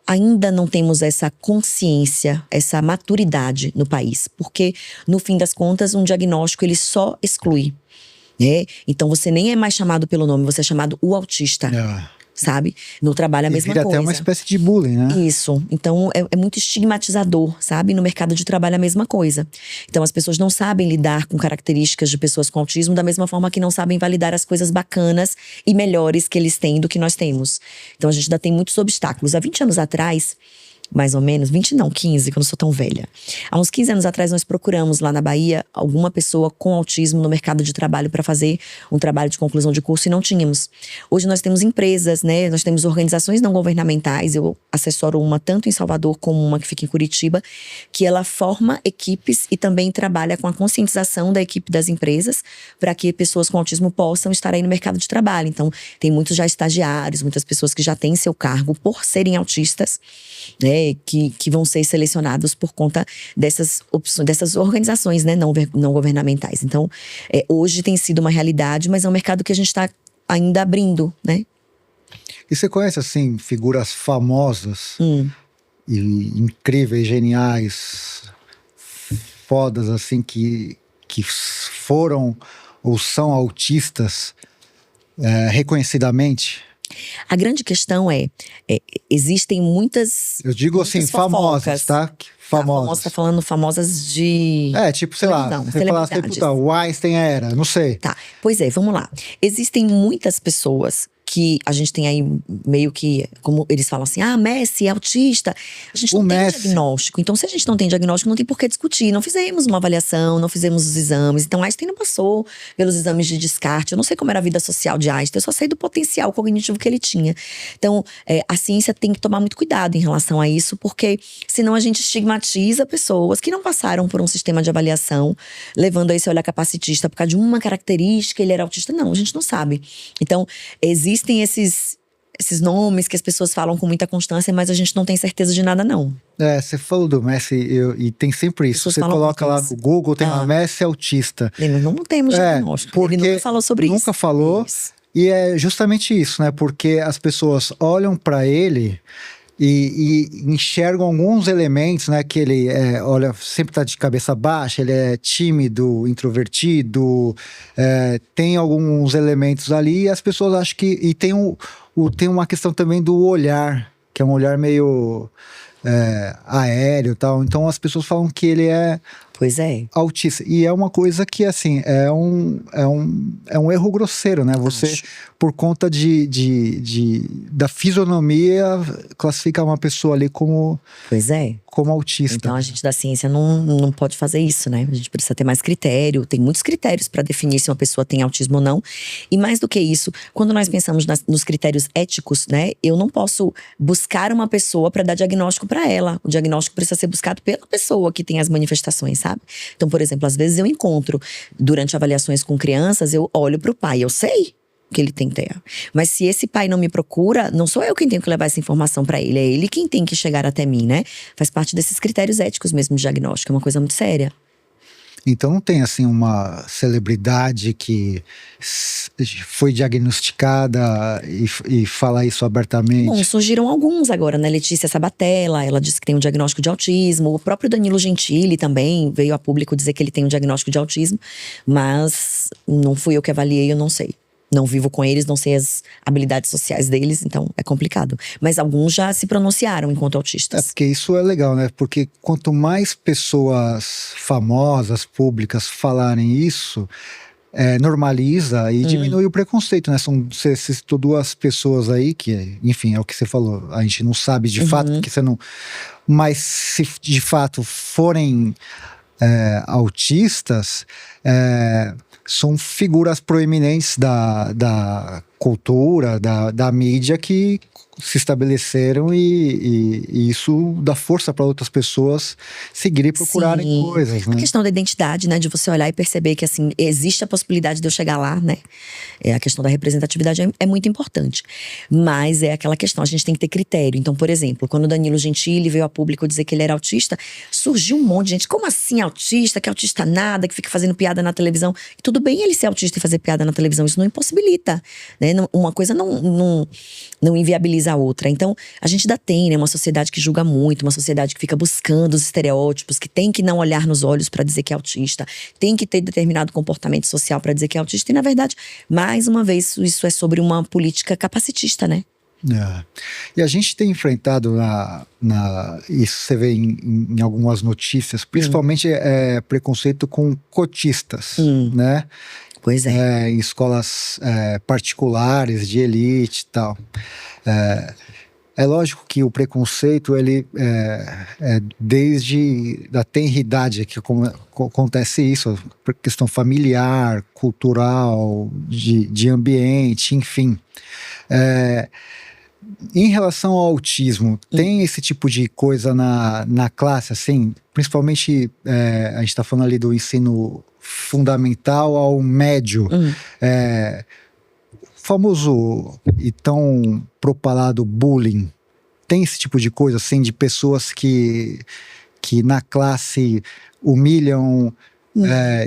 ainda não temos essa consciência, essa maturidade no país. Porque, no fim das contas, um diagnóstico, ele só exclui. Então você nem é mais chamado pelo nome, você é chamado o autista, sabe? No trabalho a mesma coisa. Vira até uma espécie de bullying, né? Isso, então é muito estigmatizador, sabe? No mercado de trabalho a mesma coisa. Então as pessoas não sabem lidar com características de pessoas com autismo da mesma forma que não sabem validar as coisas bacanas e melhores que eles têm do que nós temos. Então a gente ainda tem muitos obstáculos. Há 20 anos atrás… mais ou menos, 20 não, 15, que eu não sou tão velha. Há uns 15 anos atrás nós procuramos lá na Bahia alguma pessoa com autismo no mercado de trabalho para fazer um trabalho de conclusão de curso e não tínhamos. Hoje nós temos empresas, né? Nós temos organizações não governamentais, eu assessoro uma tanto em Salvador como uma que fica em Curitiba, que ela forma equipes e também trabalha com a conscientização da equipe das empresas para que pessoas com autismo possam estar aí no mercado de trabalho. Então, tem muitos já estagiários, muitas pessoas que já têm seu cargo por serem autistas, né? Que vão ser selecionados por conta dessas opções, dessas organizações, né, não governamentais. Então, hoje tem sido uma realidade, mas é um mercado que a gente está ainda abrindo, né? E você conhece, assim, figuras famosas e incríveis, geniais, fodas, assim, que foram ou são autistas reconhecidamente? A grande questão existem muitas… Eu digo assim, famosas, tá? Famosas. Você tá falando famosas de… tipo, sei lá, você fala assim, puta, o Einstein era, não sei. Tá, pois é, vamos lá. Existem muitas pessoas que a gente tem aí meio que, como eles falam assim, Messi é autista. A gente não tem diagnóstico. Então, se a gente não tem diagnóstico, não tem por que discutir. Não fizemos uma avaliação, não fizemos os exames. Então, Einstein não passou pelos exames de descarte. Eu não sei como era a vida social de Einstein, eu só sei do potencial cognitivo que ele tinha. Então, a ciência tem que tomar muito cuidado em relação a isso, porque senão a gente estigmatiza pessoas que não passaram por um sistema de avaliação, levando a esse olhar capacitista por causa de uma característica, ele era autista. Não, a gente não sabe. Então, existem esses nomes que as pessoas falam com muita constância, mas a gente não tem certeza de nada, não. Você falou do Messi e tem sempre isso. Você coloca lá no Google, tem uma Messi autista. Não temos diagnóstico. Porque ele nunca falou sobre isso. Nunca falou. Isso. E é justamente isso, né? Porque as pessoas olham para ele e enxergam alguns elementos, né? Que ele sempre tá de cabeça baixa, ele é tímido, introvertido, tem alguns elementos ali, e as pessoas acham que… E tem uma questão também do olhar, que é um olhar meio aéreo e tal. Então as pessoas falam que ele é… Pois é. Autista. E é uma coisa que, assim, é um erro grosseiro, né? Você por conta da fisionomia, classificar uma pessoa ali como, pois é, como autista. Então a gente da ciência não pode fazer isso, né? A gente precisa ter mais critério, tem muitos critérios para definir se uma pessoa tem autismo ou não. E mais do que isso, quando nós pensamos nos critérios éticos, né? Eu não posso buscar uma pessoa para dar diagnóstico para ela. O diagnóstico precisa ser buscado pela pessoa que tem as manifestações, sabe? Então, por exemplo, às vezes eu encontro, durante avaliações com crianças, eu olho para o pai, eu sei que ele tem TEA. Mas se esse pai não me procura, não sou eu quem tenho que levar essa informação para ele, é ele quem tem que chegar até mim, né? Faz parte desses critérios éticos mesmo de diagnóstico, é uma coisa muito séria. Então não tem assim uma celebridade que foi diagnosticada e fala isso abertamente? Bom, surgiram alguns agora, né? Letícia Sabatella, ela disse que tem um diagnóstico de autismo. O próprio Danilo Gentili também veio a público dizer que ele tem um diagnóstico de autismo. Mas não fui eu que avaliei, eu não sei. Não vivo com eles, não sei as habilidades sociais deles, então é complicado. Mas alguns já se pronunciaram enquanto autistas. Porque isso é legal, né? Porque quanto mais pessoas famosas, públicas falarem isso, normaliza e diminui o preconceito, né? Você citou duas pessoas aí que, enfim, é o que você falou. A gente não sabe de fato, porque você não… Mas se de fato forem autistas… são figuras proeminentes da cultura, da mídia que se estabeleceram e isso dá força para outras pessoas seguirem e procurarem coisas, né? A questão da identidade, né? De você olhar e perceber que, assim, existe a possibilidade de eu chegar lá, né? A questão da representatividade é muito importante. Mas é aquela questão, a gente tem que ter critério. Então, por exemplo, quando o Danilo Gentili veio a público dizer que ele era autista, surgiu um monte de gente. Como assim autista? Que autista nada, que fica fazendo piada na televisão. E tudo bem ele ser autista e fazer piada na televisão, isso não impossibilita, né? Uma coisa não inviabiliza a outra. Então, a gente ainda tem, né, uma sociedade que julga muito, uma sociedade que fica buscando os estereótipos, que tem que não olhar nos olhos para dizer que é autista, tem que ter determinado comportamento social para dizer que é autista. E, na verdade, mais uma vez, isso é sobre uma política capacitista, né? E a gente tem enfrentado isso você vê em algumas notícias, principalmente preconceito com cotistas, né? Pois é. Em escolas particulares, de elite e tal. É lógico que o preconceito, ele desde a tenridade que acontece isso, questão familiar, cultural, de ambiente, enfim. Em relação ao autismo, tem esse tipo de coisa na classe, assim, principalmente a gente está falando ali do ensino fundamental ao médio, famoso e tão propalado bullying, tem esse tipo de coisa, assim, de pessoas que na classe humilham,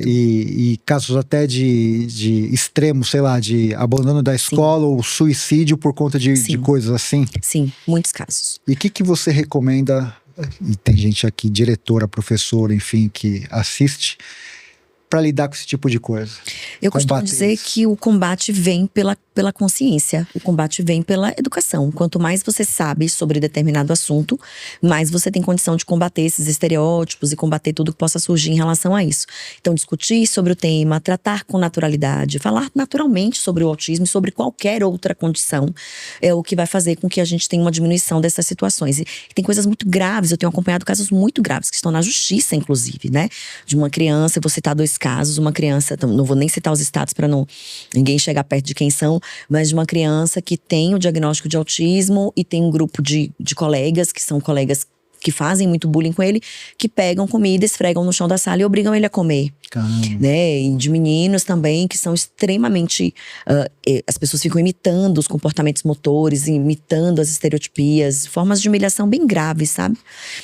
e casos até de extremo, sei lá, de abandono da escola ou suicídio por conta de coisas assim? Sim, muitos casos. E o que você recomenda, e tem gente aqui, diretora, professora, enfim, que assiste, para lidar com esse tipo de coisa? Eu costumo dizer que o combate vem pela consciência, o combate vem pela educação. Quanto mais você sabe sobre determinado assunto, mais você tem condição de combater esses estereótipos e combater tudo que possa surgir em relação a isso. Então, discutir sobre o tema, tratar com naturalidade, falar naturalmente sobre o autismo e sobre qualquer outra condição é o que vai fazer com que a gente tenha uma diminuição dessas situações. E tem coisas muito graves, eu tenho acompanhado casos muito graves que estão na justiça, inclusive, né? De uma criança, eu vou citar 2 casos, uma criança, não vou nem citar os estados para ninguém chegar perto de quem são, mas de uma criança que tem o diagnóstico de autismo e tem um grupo de colegas, que são colegas que fazem muito bullying com ele, que pegam comida, esfregam no chão da sala e obrigam ele a comer. Né? E de meninos também, que são extremamente… as pessoas ficam imitando os comportamentos motores, imitando as estereotipias, formas de humilhação bem graves, sabe?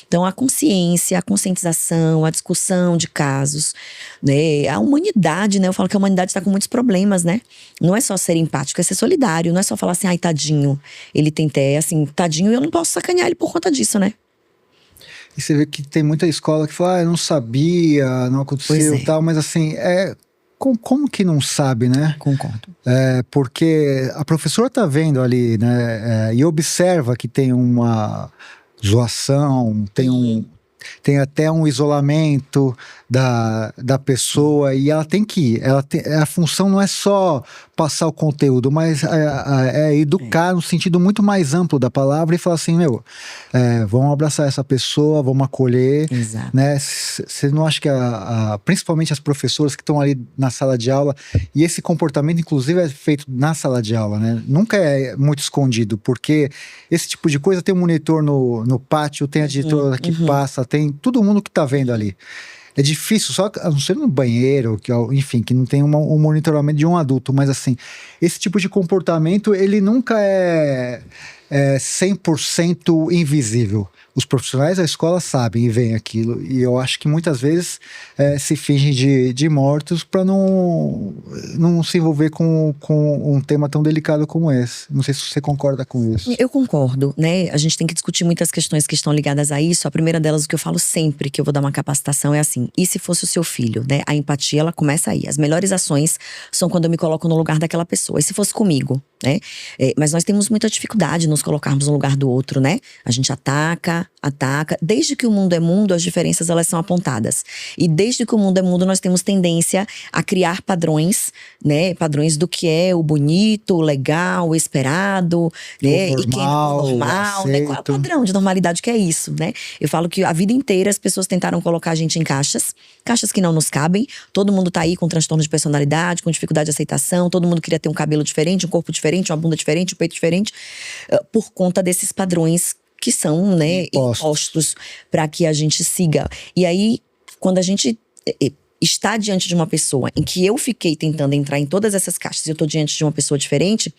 Então a consciência, a conscientização, a discussão de casos, né? A humanidade, né? Eu falo que a humanidade está com muitos problemas, né? Não é só ser empático, é ser solidário. Não é só falar assim, ai, tadinho, ele tem TEA, assim, tadinho, eu não posso sacanear ele por conta disso, né? E você vê que tem muita escola que fala, eu não sabia, não aconteceu e tal, mas assim, como que não sabe, né? Concordo. Porque a professora tá vendo ali, né, e observa que tem uma zoação, tem tem até um isolamento da pessoa, e ela tem que ir. A função não é só passar o conteúdo, mas é educar no sentido muito mais amplo da palavra e falar assim, vamos abraçar essa pessoa, vamos acolher. Exato. Né? Você não acha que principalmente as professoras que estão ali na sala de aula, e esse comportamento inclusive é feito na sala de aula, né? Nunca é muito escondido, porque esse tipo de coisa tem um monitor no pátio, tem a diretora que passa, tem todo mundo que tá vendo ali. É difícil, só a não ser no banheiro, enfim, que não tem um monitoramento de um adulto, mas assim, esse tipo de comportamento, ele nunca é 100% invisível. Os profissionais da escola sabem e veem aquilo, e eu acho que muitas vezes se fingem de mortos para não se envolver com um tema tão delicado como esse. Não sei se você concorda com isso. Eu concordo, né? A gente tem que discutir muitas questões que estão ligadas a isso. A primeira delas, o que eu falo sempre que eu vou dar uma capacitação é assim: e se fosse o seu filho, né? A empatia, ela começa aí. As melhores ações são quando eu me coloco no lugar daquela pessoa. E se fosse comigo, né? Mas nós temos muita dificuldade de nos colocarmos no lugar do outro, né? A gente ataca. Desde que o mundo é mundo, as diferenças elas são apontadas. E desde que o mundo é mundo, nós temos tendência a criar padrões, né? Padrões do que é o bonito, o legal, o esperado, né? Normal, e quem é normal, né? Qual é o padrão de normalidade que é isso, né? Eu falo que a vida inteira as pessoas tentaram colocar a gente em caixas que não nos cabem. Todo mundo tá aí com transtorno de personalidade, com dificuldade de aceitação, todo mundo queria ter um cabelo diferente, um corpo diferente, uma bunda diferente, um peito diferente, por conta desses padrões que são, né, impostos para que a gente siga. E aí, quando a gente está diante de uma pessoa em que eu fiquei tentando entrar em todas essas caixas e eu tô diante de uma pessoa diferente,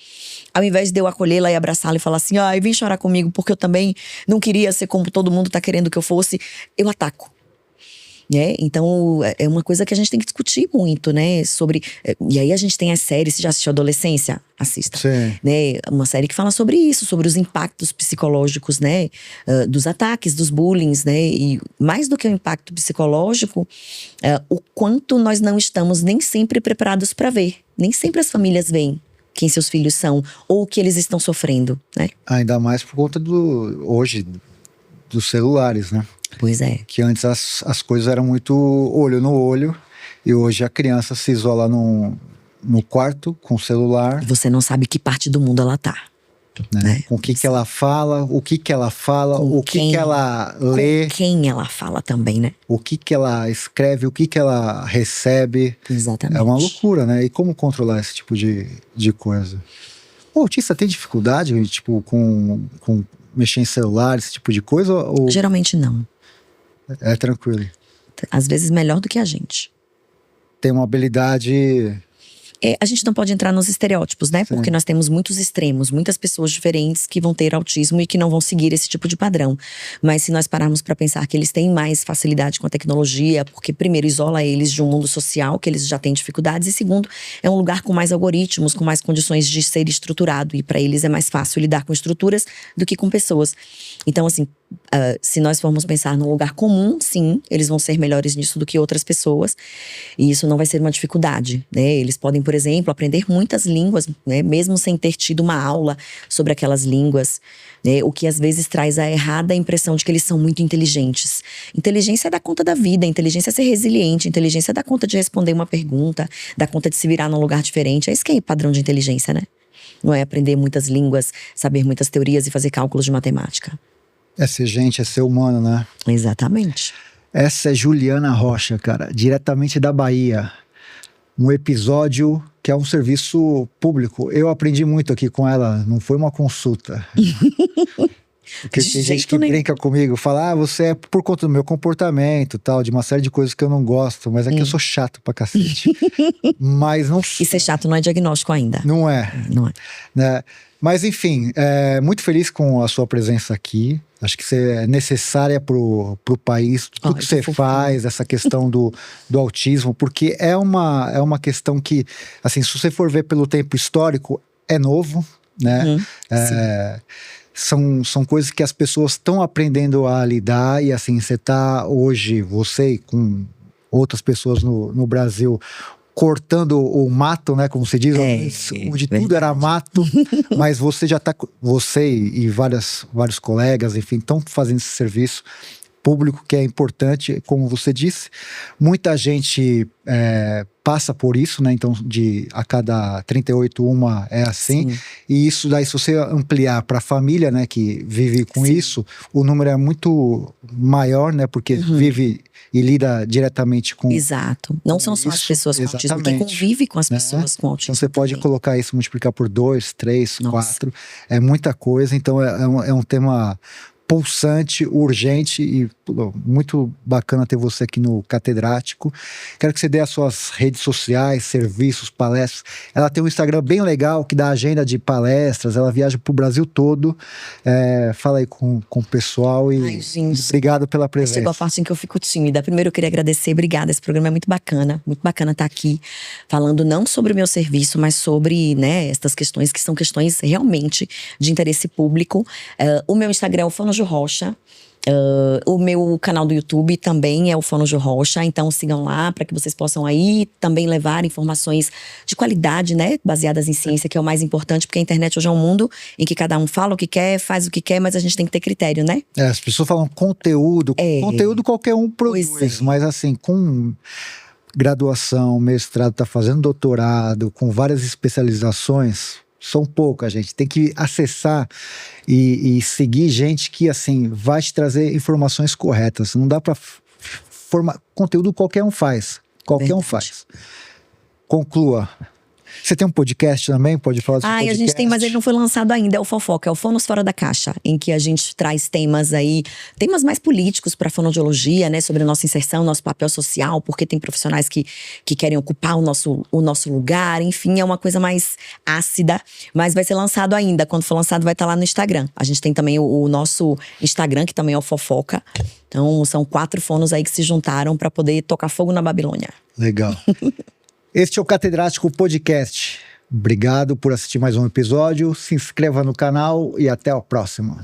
ao invés de eu acolhê-la e abraçá-la e falar assim, vem chorar comigo porque eu também não queria ser como todo mundo tá querendo que eu fosse, eu ataco. Então, é uma coisa que a gente tem que discutir muito, né? Sobre. E aí a gente tem as séries, você já assistiu Adolescência? Assista. Sim. Né? Uma série que fala sobre isso, sobre os impactos psicológicos, né? Dos ataques, dos bullying, né? E mais do que o impacto psicológico, o quanto nós não estamos nem sempre preparados para ver. Nem sempre as famílias veem quem seus filhos são ou o que eles estão sofrendo, né? Ainda mais por conta hoje dos celulares, né? Pois é. Que antes as coisas eram muito olho no olho, e hoje a criança se isola no quarto com o celular. E você não sabe que parte do mundo ela tá. Né? Com o que ela fala, o que ela fala, o que ela lê. Com quem ela fala também, né? O que ela escreve, o que ela recebe. Exatamente. É uma loucura, né? E como controlar esse tipo de coisa? O autista tem dificuldade, tipo, com mexer em celular, esse tipo de coisa? Ou geralmente não. É tranquilo. Às vezes melhor do que a gente. Tem uma habilidade. A gente não pode entrar nos estereótipos, né? Sim. Porque nós temos muitos extremos, muitas pessoas diferentes que vão ter autismo e que não vão seguir esse tipo de padrão. Mas se nós pararmos para pensar que eles têm mais facilidade com a tecnologia, porque primeiro isola eles de um mundo social, que eles já têm dificuldades, e segundo, é um lugar com mais algoritmos, com mais condições de ser estruturado, e para eles é mais fácil lidar com estruturas do que com pessoas. Então, assim, se nós formos pensar num lugar comum, sim, eles vão ser melhores nisso do que outras pessoas, e isso não vai ser uma dificuldade, né? Eles podem, por exemplo, aprender muitas línguas, né? Mesmo sem ter tido uma aula sobre aquelas línguas, né? O que às vezes traz a errada impressão de que eles são muito inteligentes. Inteligência é dar conta da vida, inteligência é ser resiliente, inteligência é dar conta de responder uma pergunta, dar conta de se virar num lugar diferente. É isso que é padrão de inteligência, né? Não é aprender muitas línguas, saber muitas teorias e fazer cálculos de matemática. É ser gente, é ser humano, né? Exatamente. Essa é Juliana Rocha, cara, diretamente da Bahia. Um episódio que é um serviço público. Eu aprendi muito aqui com ela, não foi uma consulta. Porque tem gente que brinca comigo, fala, você é por conta do meu comportamento, tal, de uma série de coisas que eu não gosto, mas é que eu sou chato pra cacete. Mas não. E ser chato não é diagnóstico ainda. Não é. Não é. Né? Mas enfim, muito feliz com a sua presença aqui. Acho que você é necessária pro país, tudo que você faz, essa questão do autismo, porque é uma questão que, assim, se você for ver pelo tempo histórico, é novo, né? São coisas que as pessoas estão aprendendo a lidar, e assim, você com outras pessoas no Brasil, cortando o mato, né, como se diz, onde tudo era mato, mas você e vários colegas, enfim, estão fazendo esse serviço. público que é importante, como você disse. Muita gente passa por isso, né? Então, a cada 38, uma é assim. Sim. E isso daí, se você ampliar para a família, né, que vive com Sim. isso, o número é muito maior, né? Porque vive e lida diretamente com Exato. Não são só as pessoas com autismo, quem convive com as pessoas com autismo. Então você pode colocar isso, multiplicar por 2, 3, 4. É muita coisa. Então é um tema pulsante, urgente e muito bacana ter você aqui no Catedrático. Quero que você dê as suas redes sociais, serviços, palestras. Ela tem um Instagram bem legal que dá agenda de palestras, ela viaja pro Brasil todo. Fala aí com o pessoal e obrigado pela presença. Chegou a parte em que eu fico tímida. Primeiro eu queria agradecer, obrigada, esse programa é muito bacana estar aqui falando não sobre o meu serviço, mas sobre, né, estas questões que são questões realmente de interesse público. O meu Instagram é o Fonojo Rocha. O meu canal do YouTube também é o Fonojo Rocha, então sigam lá para que vocês possam aí também levar informações de qualidade, né, baseadas em ciência, que é o mais importante, porque a internet hoje é um mundo em que cada um fala o que quer, faz o que quer, mas a gente tem que ter critério, né? As pessoas falam conteúdo qualquer um produz, mas assim, com graduação, mestrado, tá fazendo doutorado, com várias especializações, são poucas, gente. Tem que acessar e seguir gente que, assim, vai te trazer informações corretas. Não dá para formar conteúdo, qualquer um faz. Qualquer um faz. Conclua. Você tem um podcast também? Pode falar do seu podcast? A gente tem, mas ele não foi lançado ainda. É o Fofoca, é o Fonos Fora da Caixa, em que a gente traz temas mais políticos para a fonoaudiologia, né? Sobre a nossa inserção, nosso papel social, porque tem profissionais que querem ocupar o nosso lugar. Enfim, é uma coisa mais ácida, mas vai ser lançado ainda. Quando for lançado, vai estar lá no Instagram. A gente tem também o nosso Instagram, que também é o Fofoca. Então, são 4 fonos aí que se juntaram para poder tocar fogo na Babilônia. Legal. Este é o Catedrático Podcast. Obrigado por assistir mais um episódio. Se inscreva no canal e até a próxima.